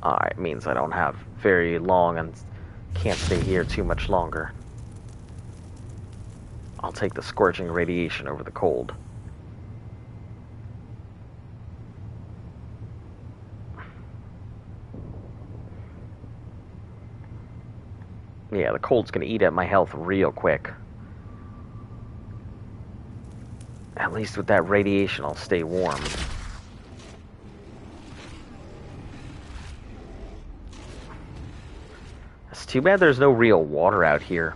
Alright, means I don't have very long and can't stay here too much longer. I'll take the scorching radiation over the cold. Yeah, the cold's gonna eat at my health real quick. At least with that radiation, I'll stay warm. It's too bad there's no real water out here.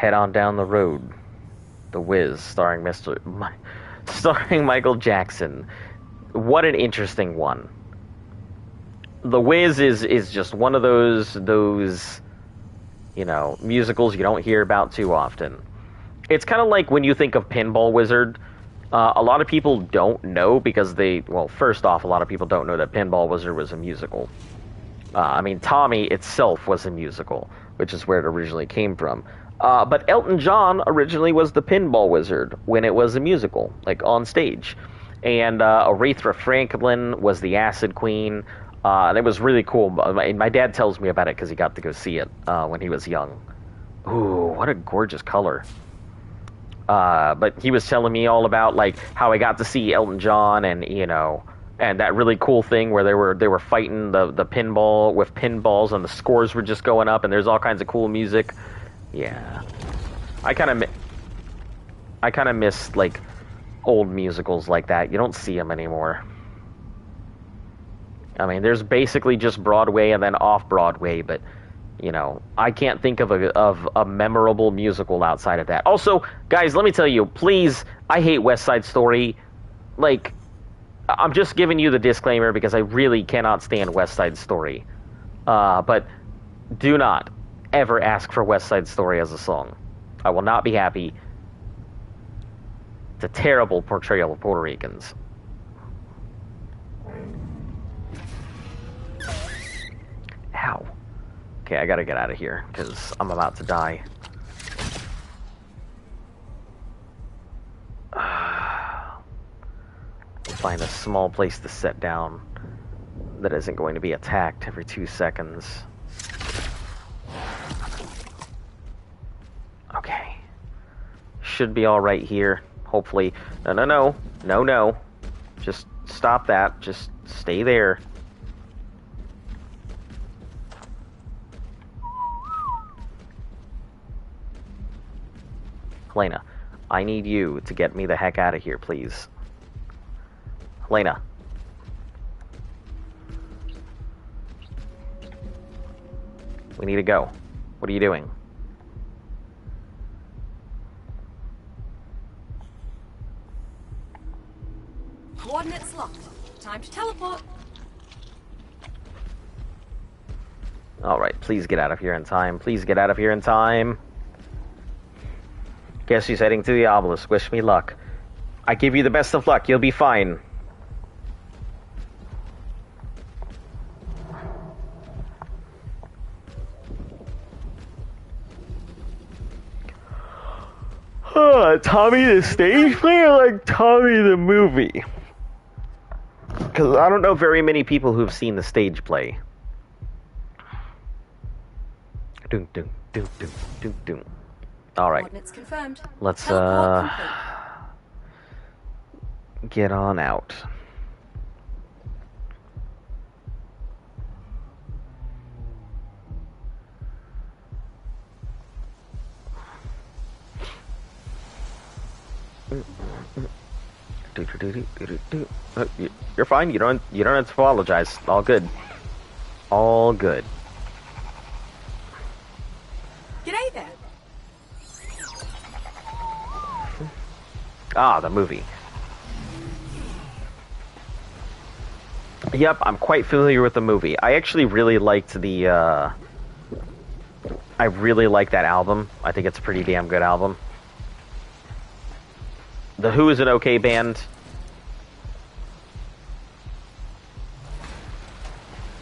Head on down the road. The Wiz, starring starring Michael Jackson. What an interesting one. The Wiz is just one of those musicals you don't hear about too often. It's kind of like when you think of Pinball Wizard. A lot of people don't know because first off, a lot of people don't know that Pinball Wizard was a musical. Tommy itself was a musical, which is where it originally came from. But Elton John originally was the Pinball Wizard when it was a musical, like on stage. And Aretha Franklin was the Acid Queen. And it was really cool. My dad tells me about it because he got to go see it when he was young. Ooh, what a gorgeous color. But he was telling me all about like how I got to see Elton John and and that really cool thing where they were fighting the pinball with pinballs and the scores were just going up and there's all kinds of cool music. Yeah, I kind of miss like old musicals like that. You don't see them anymore. I mean, there's basically just Broadway and then off Broadway, but I can't think of a memorable musical outside of that. Also, guys, let me tell you, please, I hate West Side Story. Like, I'm just giving you the disclaimer because I really cannot stand West Side Story. But do not ever ask for West Side Story as a song. I will not be happy. It's a terrible portrayal of Puerto Ricans. Ow. Okay, I gotta get out of here, because I'm about to die. Find a small place to sit down that isn't going to be attacked every 2 seconds. Okay. Should be alright here, hopefully. No. Just stop that. Just stay there. Helena, I need you to get me the heck out of here, please. Helena. We need to go. What are you doing? Coordinates locked. Time to teleport. Alright, please get out of here in time. Please get out of here in time. Guess she's heading to the obelisk. Wish me luck. I give you the best of luck. You'll be fine. Tommy the stage play or like Tommy the movie? Because I don't know very many people who've seen the stage play. Doom, doom, doom, doom, doom, doom. Alright. Let's, get on out. You're fine. You don't have to apologize. All good. All good. G'day there. Ah, the movie. Yep, I'm quite familiar with the movie. I actually really liked the, I really like that album. I think it's a pretty damn good album. The Who is an okay band.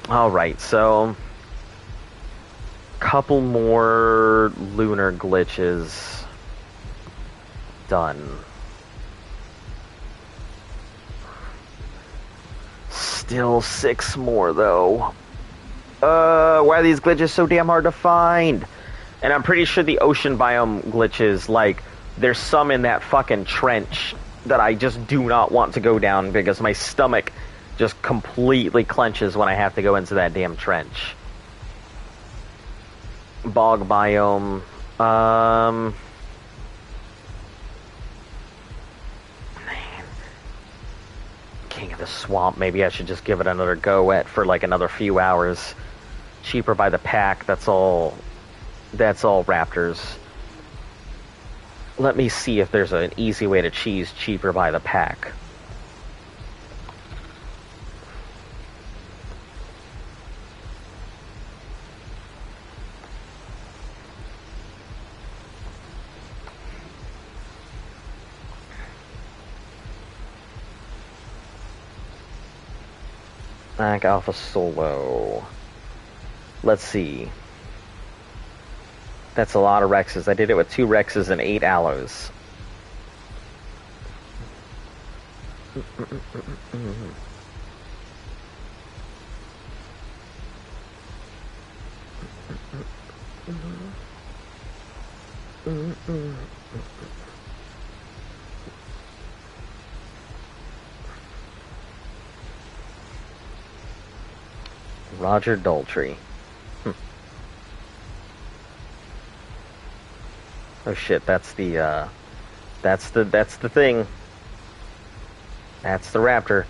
Alright, so... couple more lunar glitches done. Still 6 more, though. Why are these glitches so damn hard to find? And I'm pretty sure the ocean biome glitches, like, there's some in that fucking trench that I just do not want to go down because my stomach just completely clenches when I have to go into that damn trench. Bog biome. Man. King of the Swamp. Maybe I should just give it another go at for like another few hours. Cheaper by the pack. That's all raptors. Let me see if there's an easy way to cheese cheaper by the pack. Mac Alpha Solo. Let's see. That's a lot of Rexes. I did it with 2 Rexes and 8 Aloes. Roger Daltrey. Oh shit, that's the thing. That's the Raptor.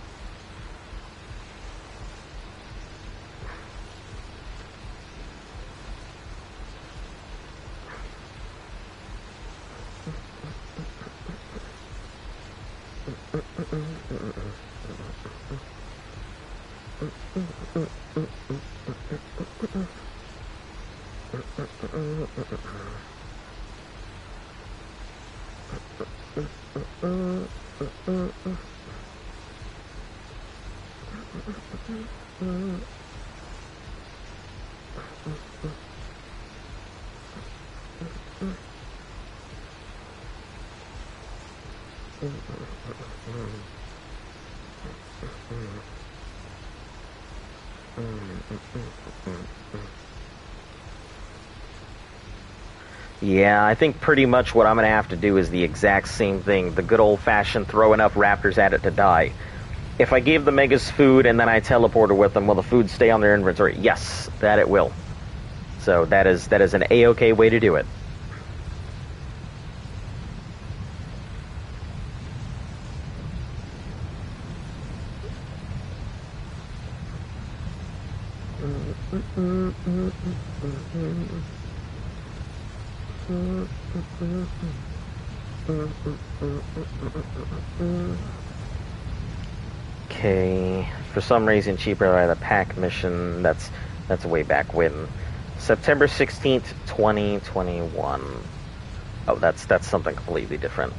Yeah, I think pretty much what I'm going to have to do is the exact same thing. The good old-fashioned throw enough raptors at it to die. If I gave the Megas food and then I teleported with them, will the food stay on their inventory? Yes, that it will. So that is an A-OK way to do it. Okay, for some reason cheaper by the pack mission. That's way back when. September 16th, 2021. Oh, that's something completely different.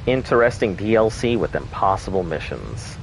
Interesting DLC with impossible missions.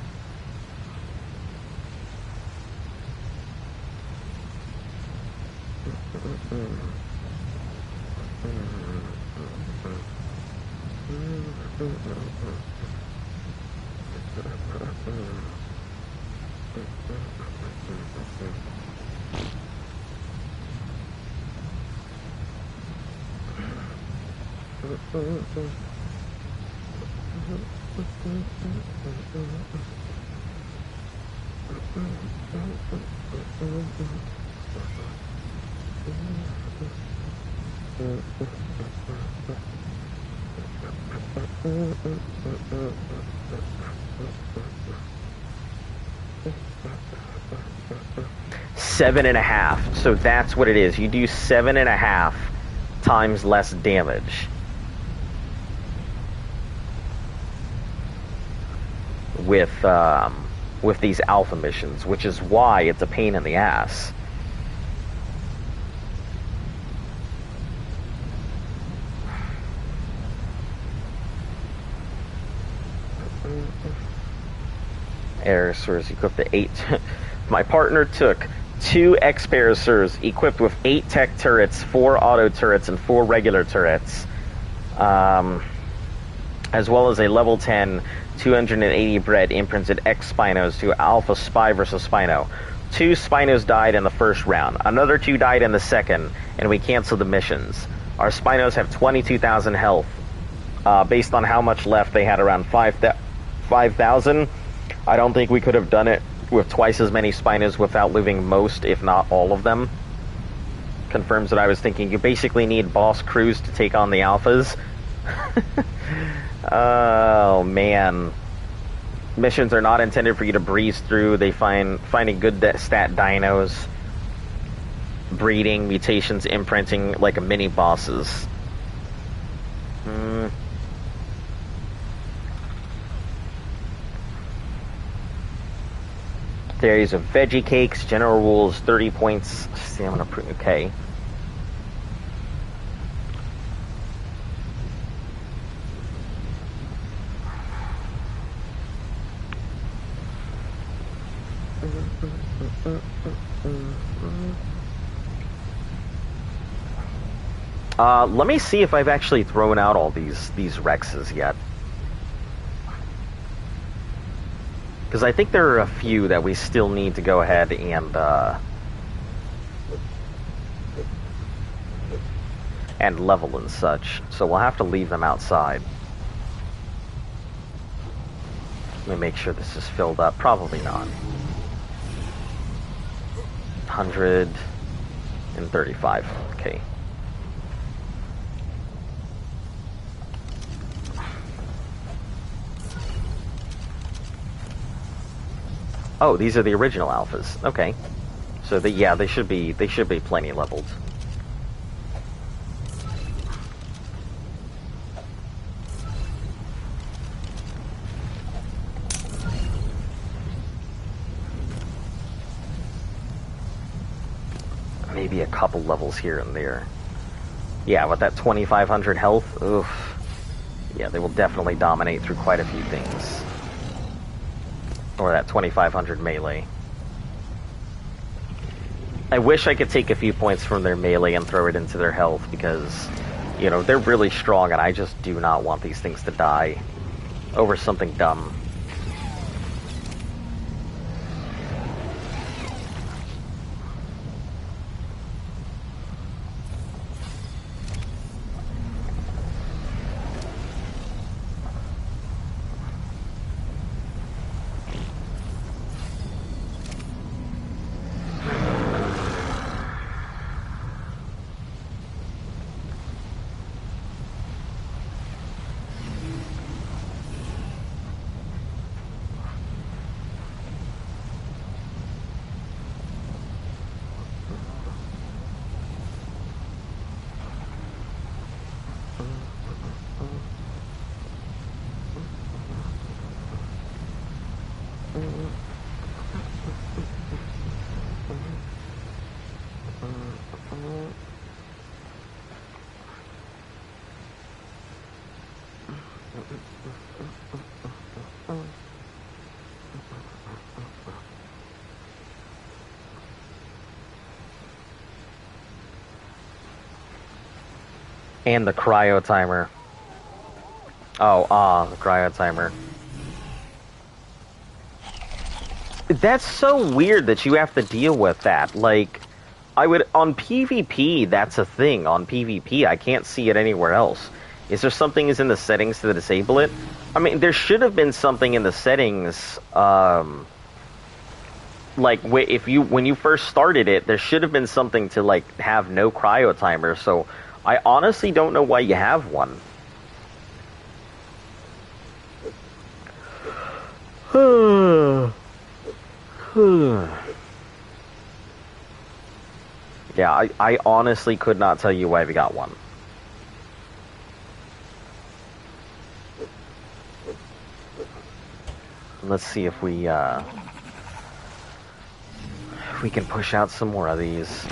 Seven and a half. So that's what it is. You do 7.5 times less damage. With these alpha missions, which is why it's a pain in the ass. Aerosaurs equipped to 8. My partner took 2 X-Parasaurs equipped with 8 tech turrets, 4 auto turrets, and 4 regular turrets. As well as a level 10 280 bred imprinted X Spinos to Alpha Spy versus Spino. 2 Spinos died in the first round. Another 2 died in the second, and we canceled the missions. Our Spinos have 22,000 health. Based on how much left, they had around 5,000. I don't think we could have done it with twice as many Spinos without losing most, if not all of them. Confirms what I was thinking. You basically need boss crews to take on the alphas. Oh man, missions are not intended for you to breeze through. They finding good stat dinos. breeding, mutations, imprinting, like a mini bosses. Theories of veggie cakes, general rules, 30 points, stamina, okay. Let me see if I've actually thrown out all these Rexes yet. Because I think there are a few that we still need to go ahead and level and such. So we'll have to leave them outside. Let me make sure this is filled up. Probably not. 135. Okay. Oh, these are the original alphas. Okay. So they should be plenty leveled. Maybe a couple levels here and there. Yeah, with that 2,500 health, oof. Yeah, they will definitely dominate through quite a few things. Or that 2,500 melee. I wish I could take a few points from their melee and throw it into their health, because, you know, they're really strong, and I just do not want these things to die over something dumb. And the cryo timer. Oh, the cryo timer. That's so weird that you have to deal with that. Like, on PvP, that's a thing. On PvP, I can't see it anywhere else. Is there something in the settings to disable it? I mean, there should have been something in the settings, like, when you first started it, there should have been something to, like, have no cryo timer, so I honestly don't know why you have one. Yeah, I honestly could not tell you why we got one. Let's see if we can push out some more of these.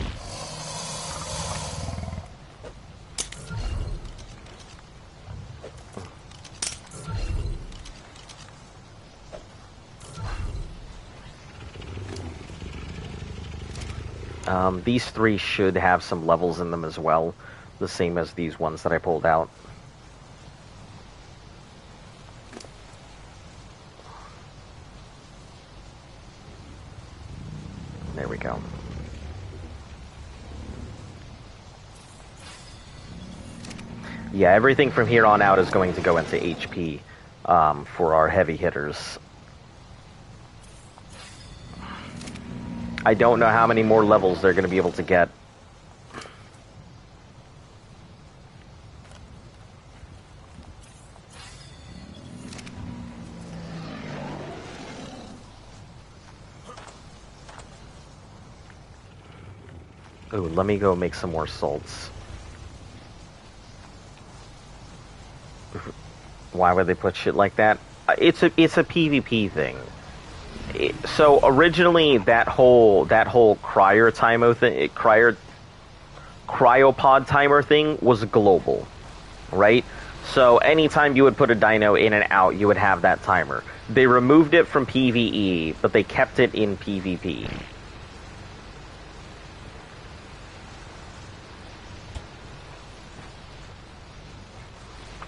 These three should have some levels in them as well, the same as these ones that I pulled out. There we go. Yeah, everything from here on out is going to go into HP for our heavy hitters. I don't know how many more levels they're going to be able to get. Ooh, let me go make some more salts. Why would they put shit like that? It's a PvP thing. So originally that whole cryopod timer thing was global, right? So anytime you would put a dino in and out, you would have that timer. They removed it from PvE, but they kept it in PvP.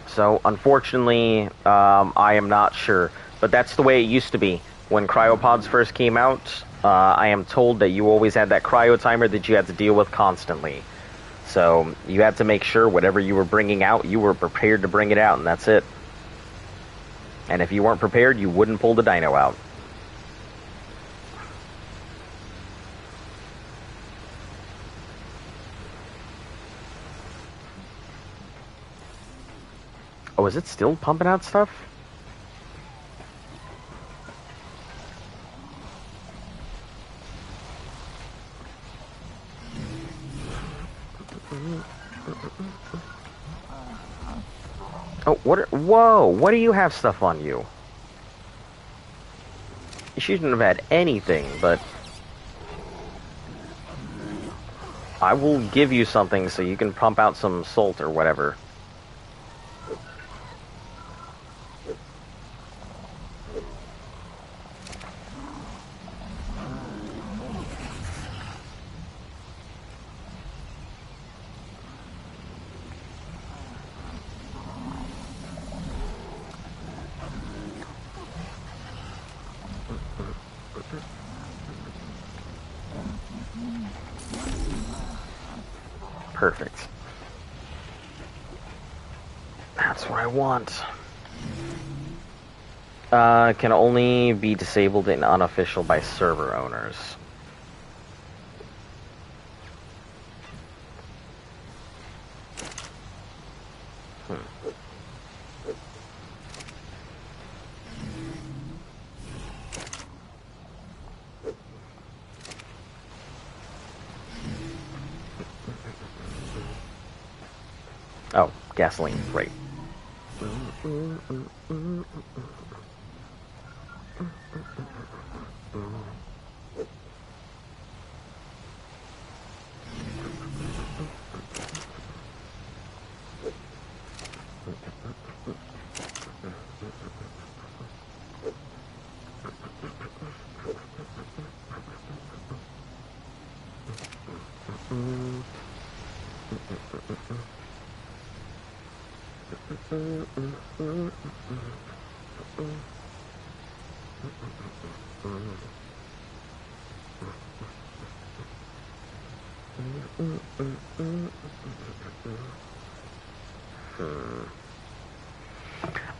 So, unfortunately, I am not sure. But that's the way it used to be. When cryopods first came out, I am told that you always had that cryo timer that you had to deal with constantly. So, you had to make sure whatever you were bringing out, you were prepared to bring it out, and that's it. And if you weren't prepared, you wouldn't pull the dino out. Oh, is it still pumping out stuff? Oh, whoa, what do you have stuff on you? You shouldn't have had anything, but I will give you something so you can pump out some salt or whatever. Perfect. That's what I want. Can only be disabled and unofficial by server owners. Oh, gasoline, great.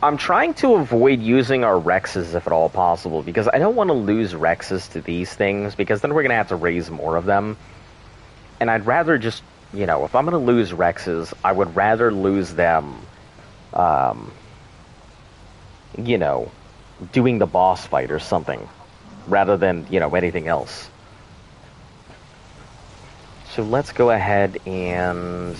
I'm trying to avoid using our Rexes if at all possible, because I don't want to lose Rexes to these things, because then we're going to have to raise more of them. And I'd rather just, you know, if I'm going to lose Rexes, I would rather lose them, you know, doing the boss fight or something, rather than, you know, anything else. So let's go ahead and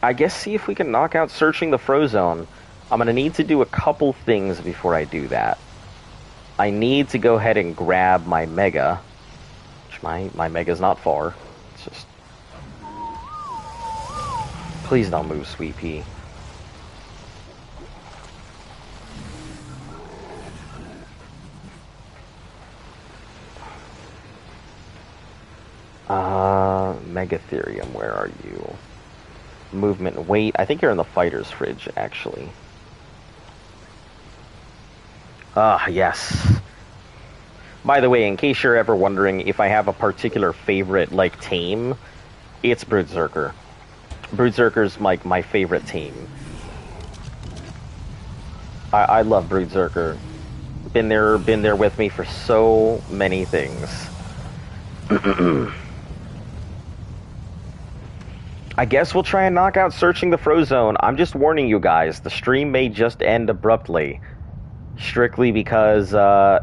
I guess see if we can knock out searching the Frozone. I'm going to need to do a couple things before I do that. I need to go ahead and grab my Mega, which my Mega's not far. It's just... Please don't move, Sweet Pea. Megatherium, where are you? Movement and weight. I think you're in the fighter's fridge, actually. Ah, yes. By the way, in case you're ever wondering if I have a particular favorite, like, tame, it's Broodzerker. Broodzerker's my favorite tame. I love Broodzerker. Been there with me for so many things. I guess we'll try and knock out searching the Frozone. I'm just warning you guys, the stream may just end abruptly. Strictly because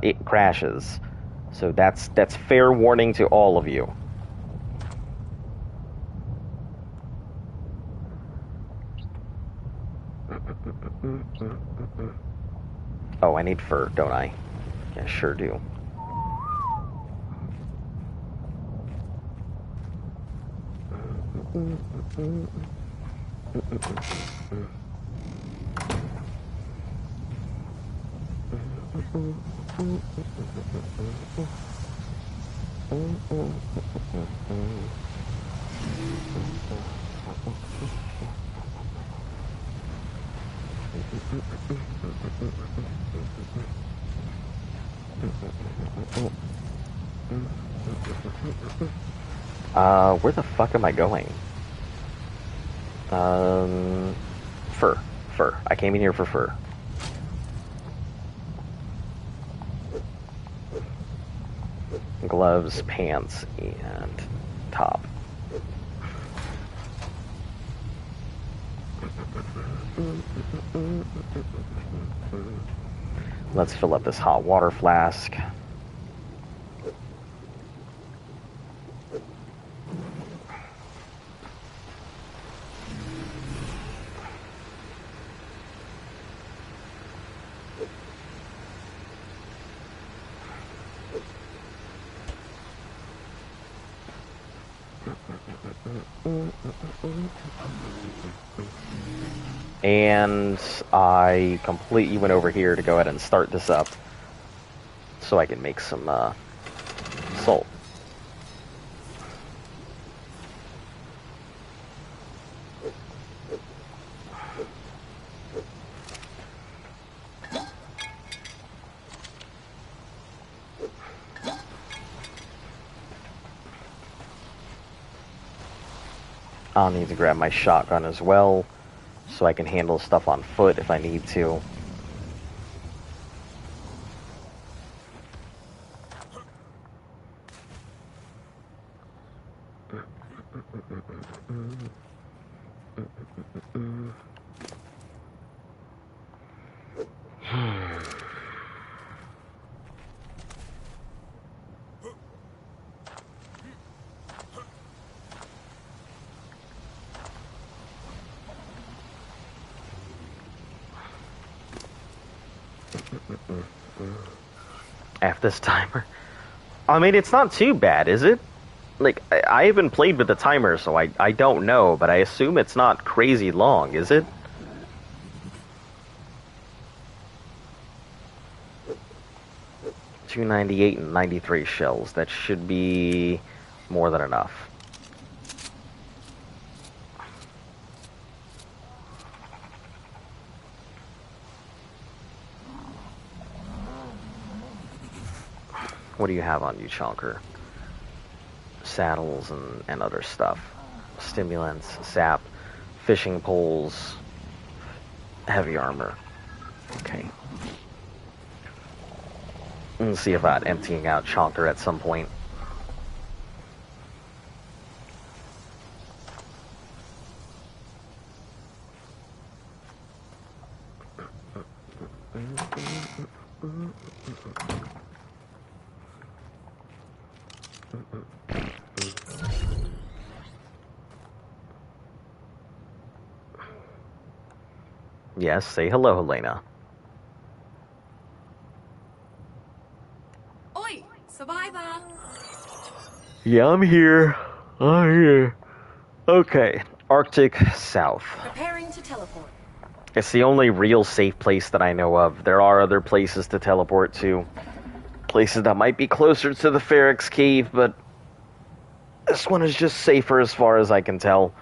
it crashes. So that's fair warning to all of you. Oh, I need fur, don't I? Yeah, sure do. Where the fuck am I going? Fur. Fur. I came in here for fur. Gloves, pants, and top. Let's fill up this hot water flask. And I completely went over here to go ahead and start this up so I can make some salt. I'll need to grab my shotgun as well, so I can handle stuff on foot if I need to. After this timer. I mean, it's not too bad, is it? Like, I haven't played with the timer, so I don't know, but I assume it's not crazy long, is it? $298 and 93 shells. That should be more than enough. What do you have on you, Chonker? Saddles and other stuff. Stimulants, sap, fishing poles, heavy armor. Okay. Let's see about emptying out Chonker at some point. Yes, say hello, Helena. Oi, survivor! Yeah, I'm here. I'm here. Okay, Arctic South. Preparing to teleport. It's the only real safe place that I know of. There are other places to teleport to. Places that might be closer to the Feryx Cave, but this one is just safer as far as I can tell.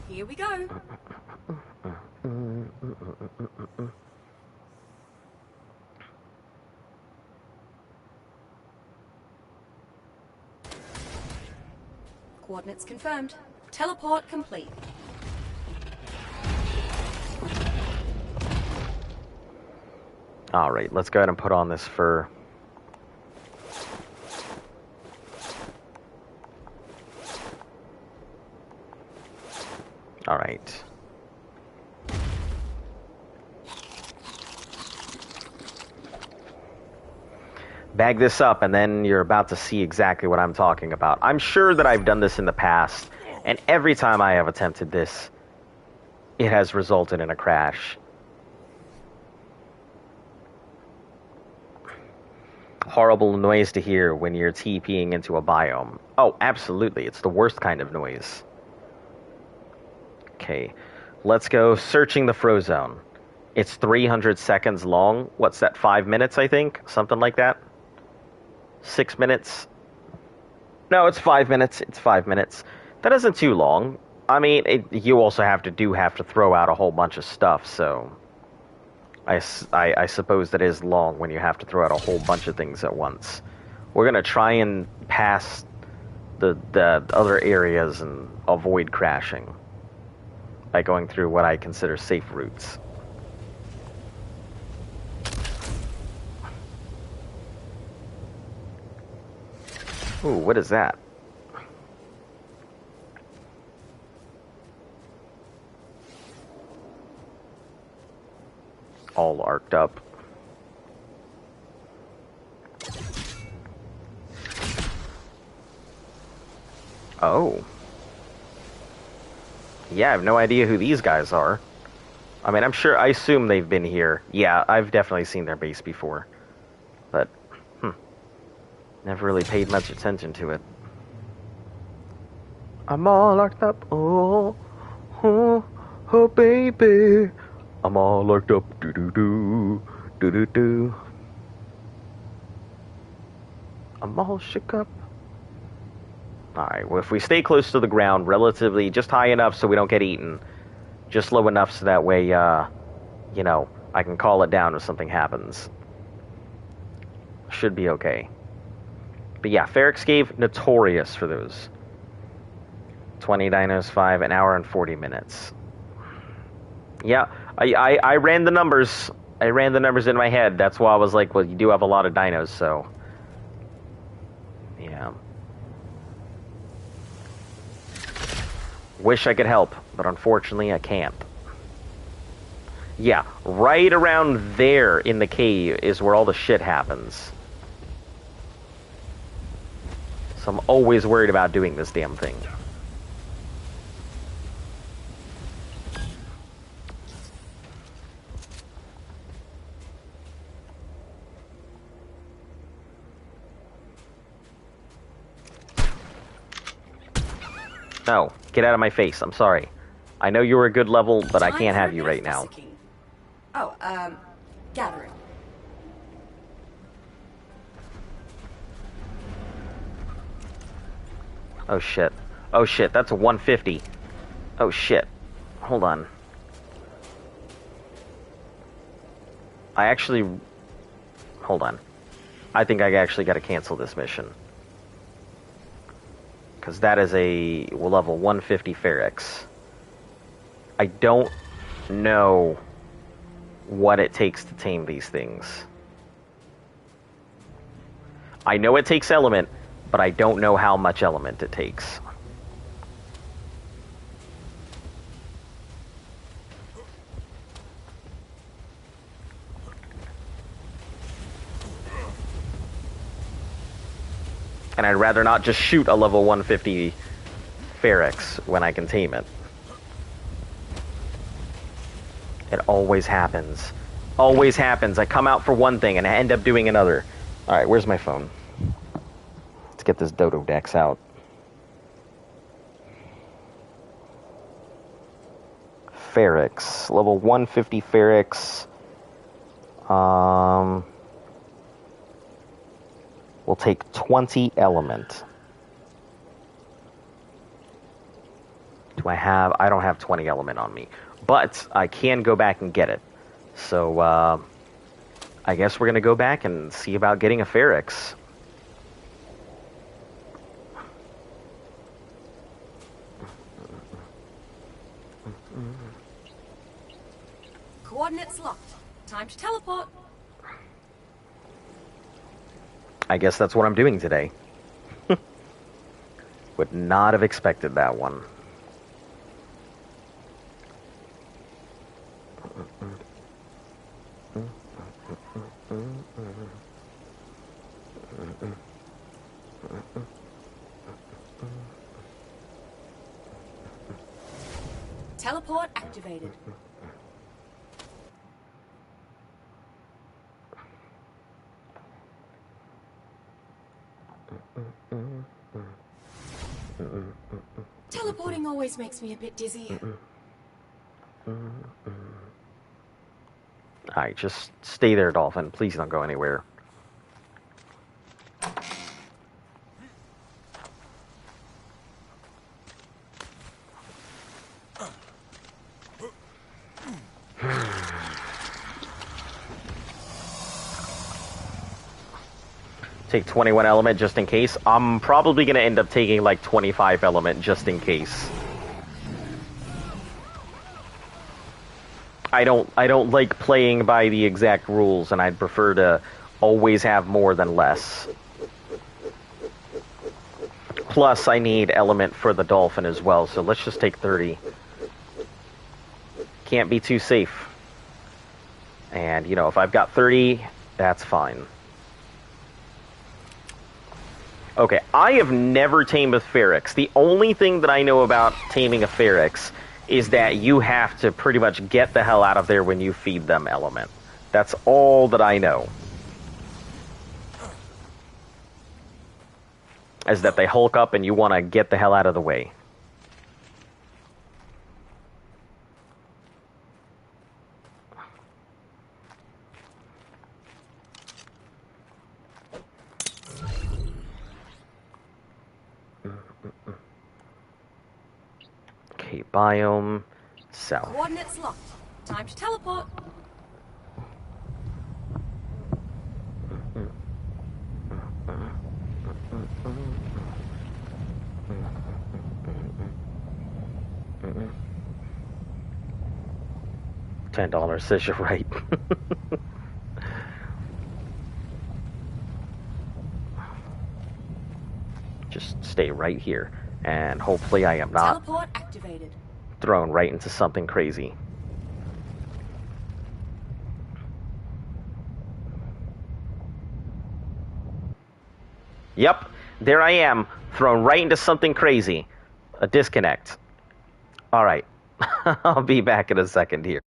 Here we go. Coordinates confirmed. Teleport complete. Alright, let's go ahead and put on this fur. Alright. Bag this up, and then you're about to see exactly what I'm talking about. I'm sure that I've done this in the past, and every time I have attempted this, it has resulted in a crash. Horrible noise to hear when you're TPing into a biome. Oh, absolutely. It's the worst kind of noise. Okay, let's go searching the Frozone. It's 300 seconds long. What's that, 5 minutes, I think? Something like that? 6 minutes? No, it's 5 minutes. It's 5 minutes. That isn't too long. I mean, you also have to throw out a whole bunch of stuff, so... I suppose that is long when you have to throw out a whole bunch of things at once. We're going to try and pass the other areas and avoid crashing by going through what I consider safe routes. Ooh, what is that? All arced up. Oh. Yeah, I have no idea who these guys are. I mean, I assume they've been here. Yeah, I've definitely seen their base before. But, never really paid much attention to it. I'm all locked up. Oh, oh, oh, baby. I'm all locked up. Do-do-do. Do-do-do. I'm all shook up. Alright, well, if we stay close to the ground, relatively, just high enough so we don't get eaten. Just low enough so that way, you know, I can call it down if something happens. Should be okay. But yeah, Feryx Cave, notorious for those. 20 dinos, 5, an hour and 40 minutes. Yeah, I ran the numbers. I ran the numbers in my head. That's why I was like, well, you do have a lot of dinos, so... Yeah. Wish I could help, but unfortunately I can't. Yeah, right around there in the cave is where all the shit happens. So I'm always worried about doing this damn thing. No, get out of my face. I'm sorry. I know you're a good level, but I can't have you right now. Oh, gathering. Oh shit. Oh shit, that's a 150. Oh shit. Hold on. I actually... Hold on. I think I actually gotta cancel this mission. Because that is a level 150 Feryx. I don't know what it takes to tame these things. I know it takes element, but I don't know how much element it takes. And I'd rather not just shoot a level 150 Feryx when I can tame it. It always happens. Always happens. I come out for one thing and I end up doing another. Alright, where's my phone? Let's get this Dodo Dex out. Feryx. Level 150 Feryx. Will take 20 element. I don't have 20 element on me. But I can go back and get it. So, I guess we're going to go back and see about getting a Feryx. Coordinates locked. Time to teleport. I guess that's what I'm doing today. Would not have expected that one. Teleport activated. Teleporting always makes me a bit dizzy. Alright, just stay there, Dolphin. Please don't go anywhere. Take 21 element just in case. I'm probably going to end up taking like 25 element just in case. I don't like playing by the exact rules, and I'd prefer to always have more than less. Plus, I need element for the Dolphin as well, so let's just take 30. Can't be too safe. And, you know, if I've got 30, that's fine. Okay, I have never tamed a Feryx. The only thing that I know about taming a Feryx is that you have to pretty much get the hell out of there when you feed them element. That's all that I know. Is that they hulk up and you want to get the hell out of the way. Okay, biome, south. Coordinates locked. Time to teleport. $10 says you're right. Just stay right here, and hopefully I am not Teleport activated. thrown right into something crazy. Yep, there I am, thrown right into something crazy. A disconnect. Alright, I'll be back in a second here.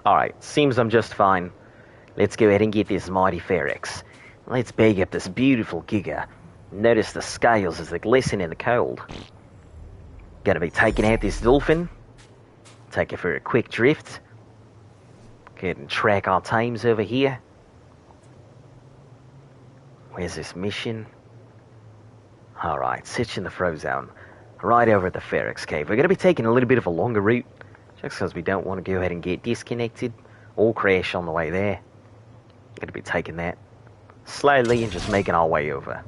Alright, seems I'm just fine. Let's go ahead and get this mighty Feryx. Let's bag up this beautiful giga. Notice the scales as they glisten in the cold. Gonna be taking out this dolphin. Take it for a quick drift. Go ahead and track our teams over here. Where's this mission? Alright, sitch in the throw zone. Right over at the Feryx cave. We're gonna be taking a little bit of a longer route. Just because we don't want to go ahead and get disconnected or crash on the way there. Going to be taking that slowly and just making our way over.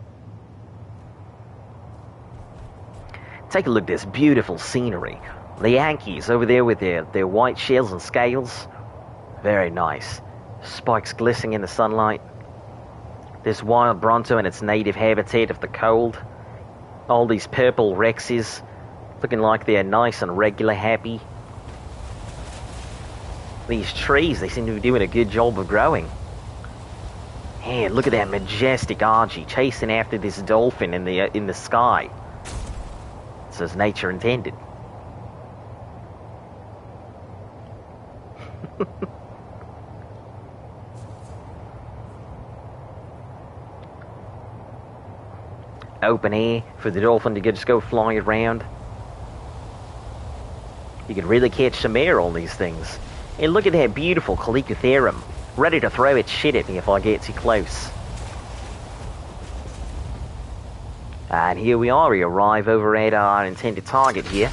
Take a look at this beautiful scenery. The Yankees over there with their white shells and scales. Very nice. Spikes glistening in the sunlight. This wild Bronto in its native habitat of the cold. All these purple Rexes looking like they're nice and regular happy. These trees, they seem to be doing a good job of growing. Yeah, look at that majestic Archie chasing after this dolphin in the sky. It's as nature intended. Open air for the dolphin to just go flying around. You can really catch some air on these things. And look at that beautiful Calicotherum, ready to throw its shit at me if I get too close. And here we are, we arrive over at our intended target here.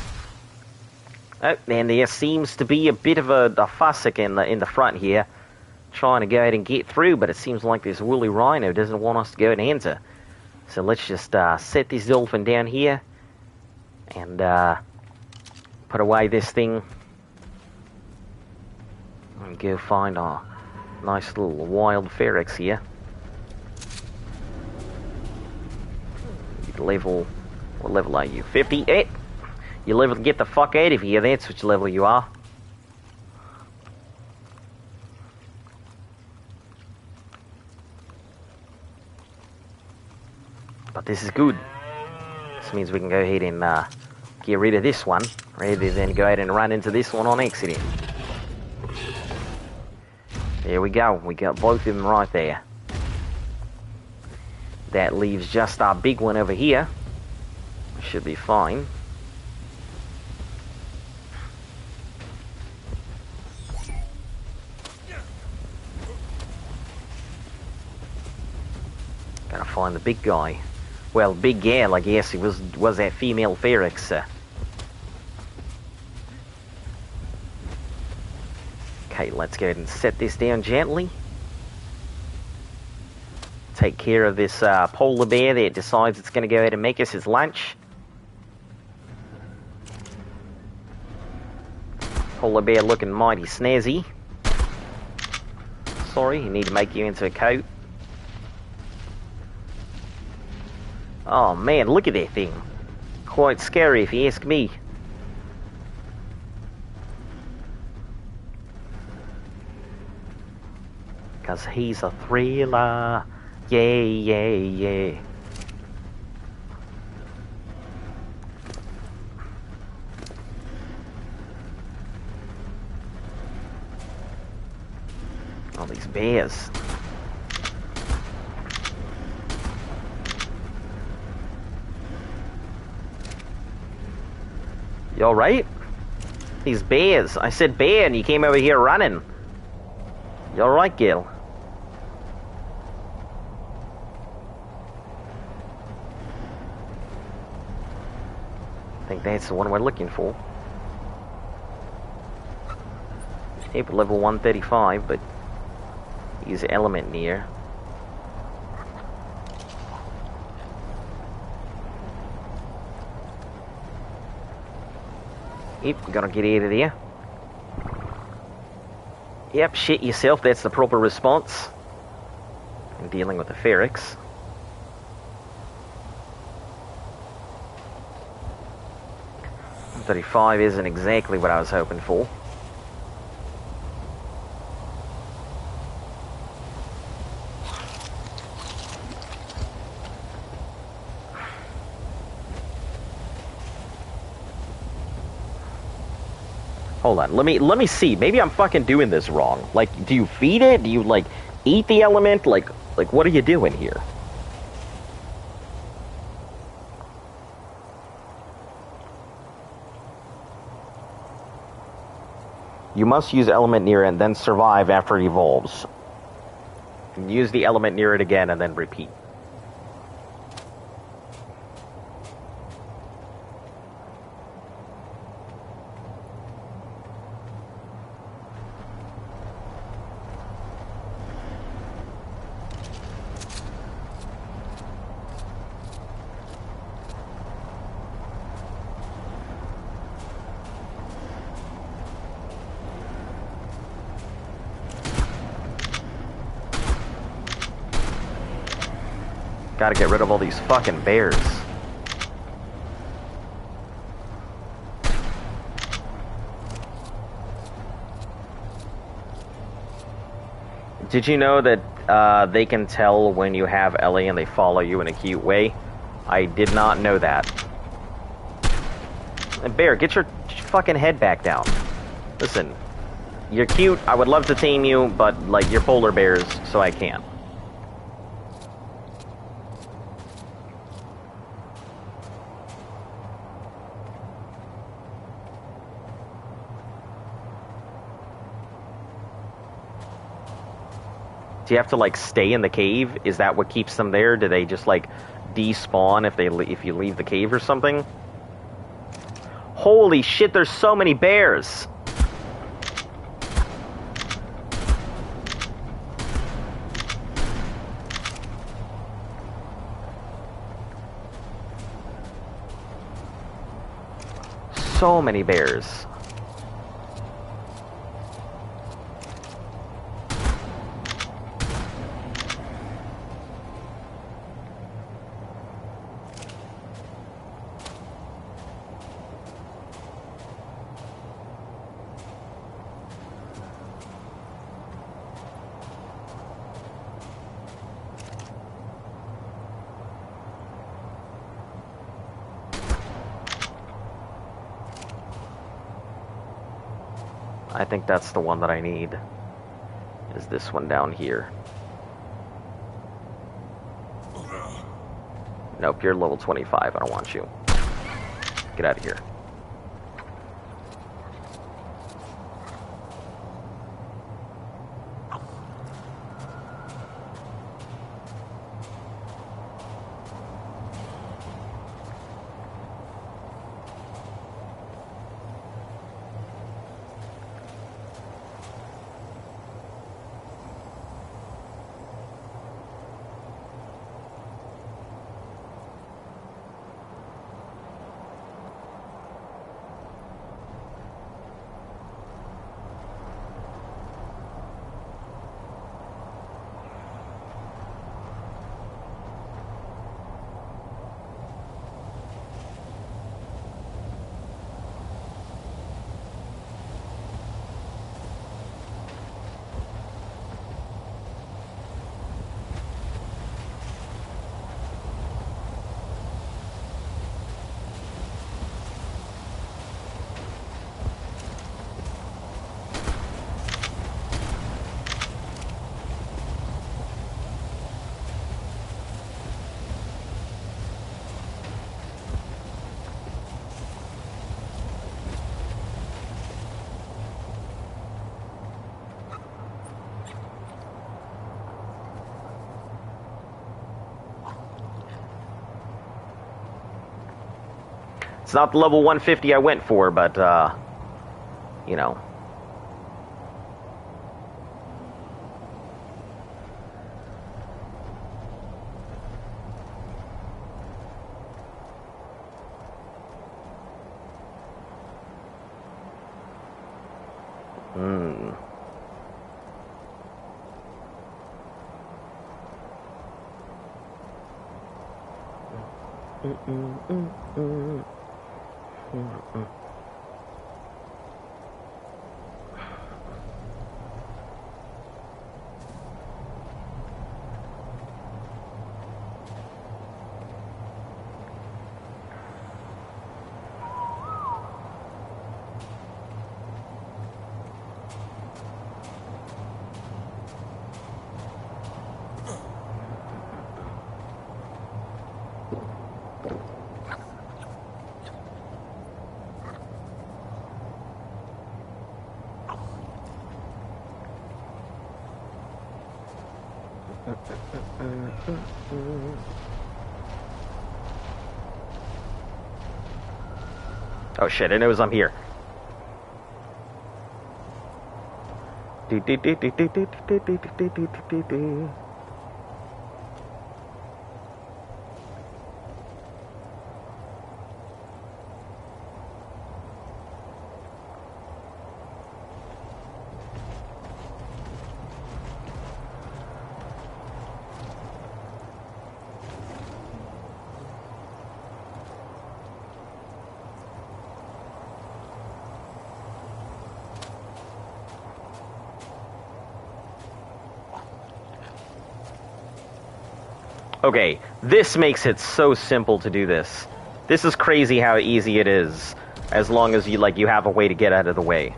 Oh, and there seems to be a bit of a fussick in the front here, trying to go ahead and get through, but it seems like this woolly rhino doesn't want us to go and enter. So let's just set this dolphin down here, and put away this thing, and go find our nice little wild Feryx here. Level, what level are you? 58? You level, get the fuck out of here, that's which level you are. But this is good. This means we can go ahead and get rid of this one, rather than go ahead and run into this one on accident. There we go, we got both of them right there. That leaves just our big one over here. Should be fine. Gotta find the big guy. Well, big gal, I guess. It was that female Feryx. Okay, let's go ahead and set this down gently. Take care of this polar bear that decides it's going to go ahead and make us his lunch. Polar bear looking mighty snazzy. Sorry, you need to make you into a coat. Oh man, look at that thing. Quite scary if you ask me. Because he's a thriller. Yeah, yeah, yeah. All these bears. You alright? These bears. I said bear and you came over here running. You alright, Gil? I think that's the one we're looking for. Yep, level 135, but use element near. Yep, gotta get out of there. Yep, shit yourself, that's the proper response. I'm dealing with the Feryx. .35 isn't exactly what I was hoping for. Hold on, let me see. Maybe I'm fucking doing this wrong. Like, do you feed it? Do you like eat the element? Like what are you doing here? You must use element near it and then survive after it evolves. Use the element near it again and then repeat. Gotta get rid of all these fucking bears. Did you know that they can tell when you have Ellie and they follow you in a cute way? I did not know that. And Bear, get your fucking head back down. Listen, you're cute, I would love to tame you, but, like, you're polar bears, so I can't. Do you have to, like, stay in the cave? Is that what keeps them there? Do they just, like, despawn if you leave the cave or something. Holy shit, there's so many bears! So many bears. I think that's the one that I need. Is this one down here? Nope, you're level 25. I don't want you. Get out of here. It's not the level 150 I went for, but, you know. Oh shit, it knows I'm here. Okay, this makes it so simple to do this. This is crazy how easy it is, as long as you have a way to get out of the way.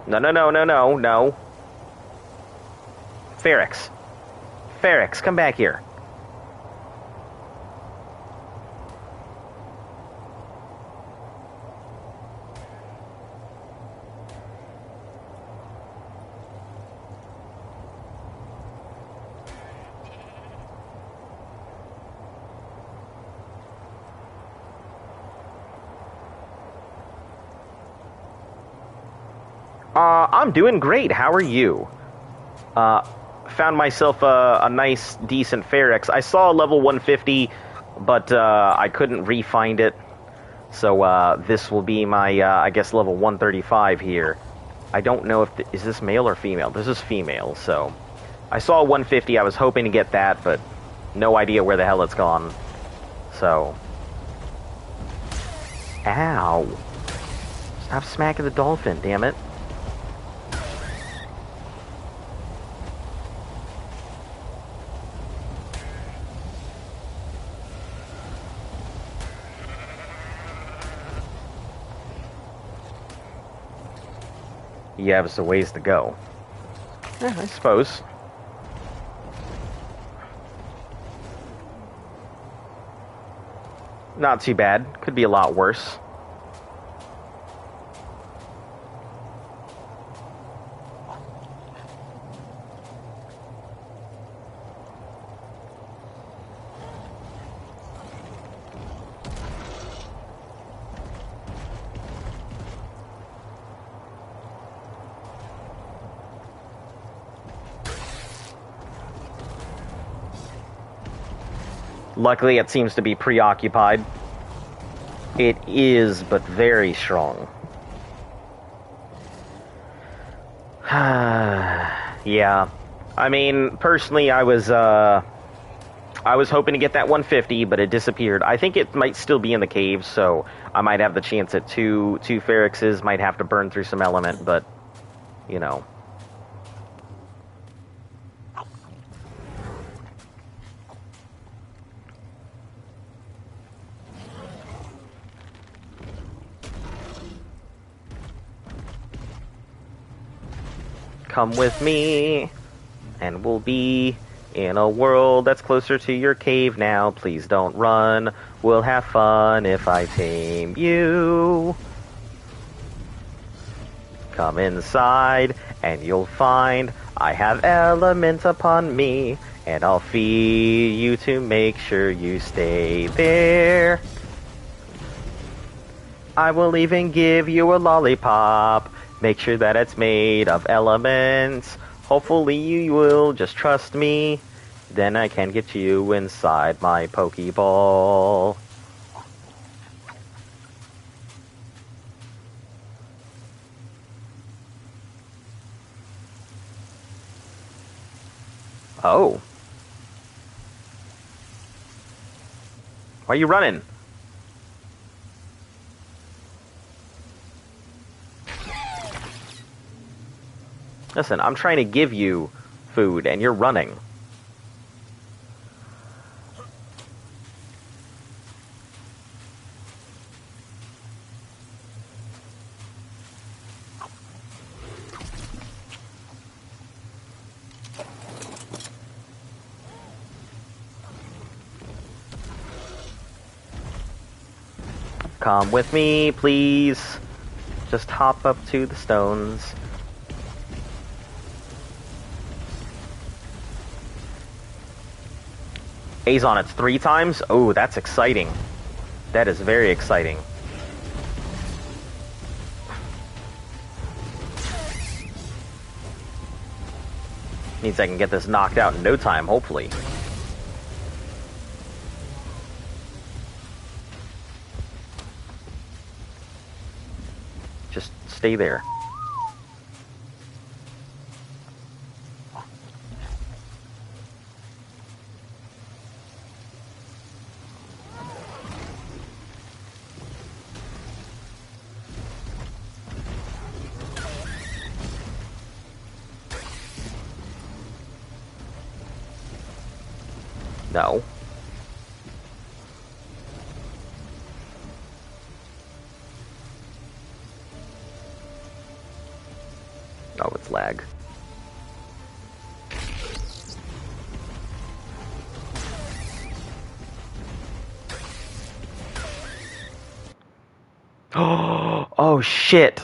No. Ferrex. Ferrex, come back here. I'm doing great. How are you? Found myself a nice, decent Ferex. I saw a level 150, but I couldn't re-find it. So this will be my, I guess, level 135 here. I don't know if... is this male or female? This is female, so... I saw a 150. I was hoping to get that, but no idea where the hell it's gone. So... Ow. Stop smacking the dolphin, damn it. You have some ways to go. Yeah, I suppose. Not too bad. Could be a lot worse. Luckily, it seems to be preoccupied. It is, but very strong. Yeah. I mean, personally, I was hoping to get that 150, but it disappeared. I think it might still be in the cave, so I might have the chance at two Ferrexes. Might have to burn through some element, but, you know. Come with me, and we'll be in a world that's closer to your cave now. Please don't run. We'll have fun if I tame you. Come inside, and you'll find I have element upon me, and I'll feed you to make sure you stay there. I will even give you a lollipop. Make sure that it's made of elements. Hopefully you will just trust me. Then I can get you inside my Pokeball. Oh. Why are you running? Listen, I'm trying to give you food, and you're running. Come with me, please. Just hop up to the stones. Azon, it's 3 times? Oh, that's exciting. That is very exciting. Means I can get this knocked out in no time, hopefully. Just stay there. No. Oh, it's lag. Oh, shit.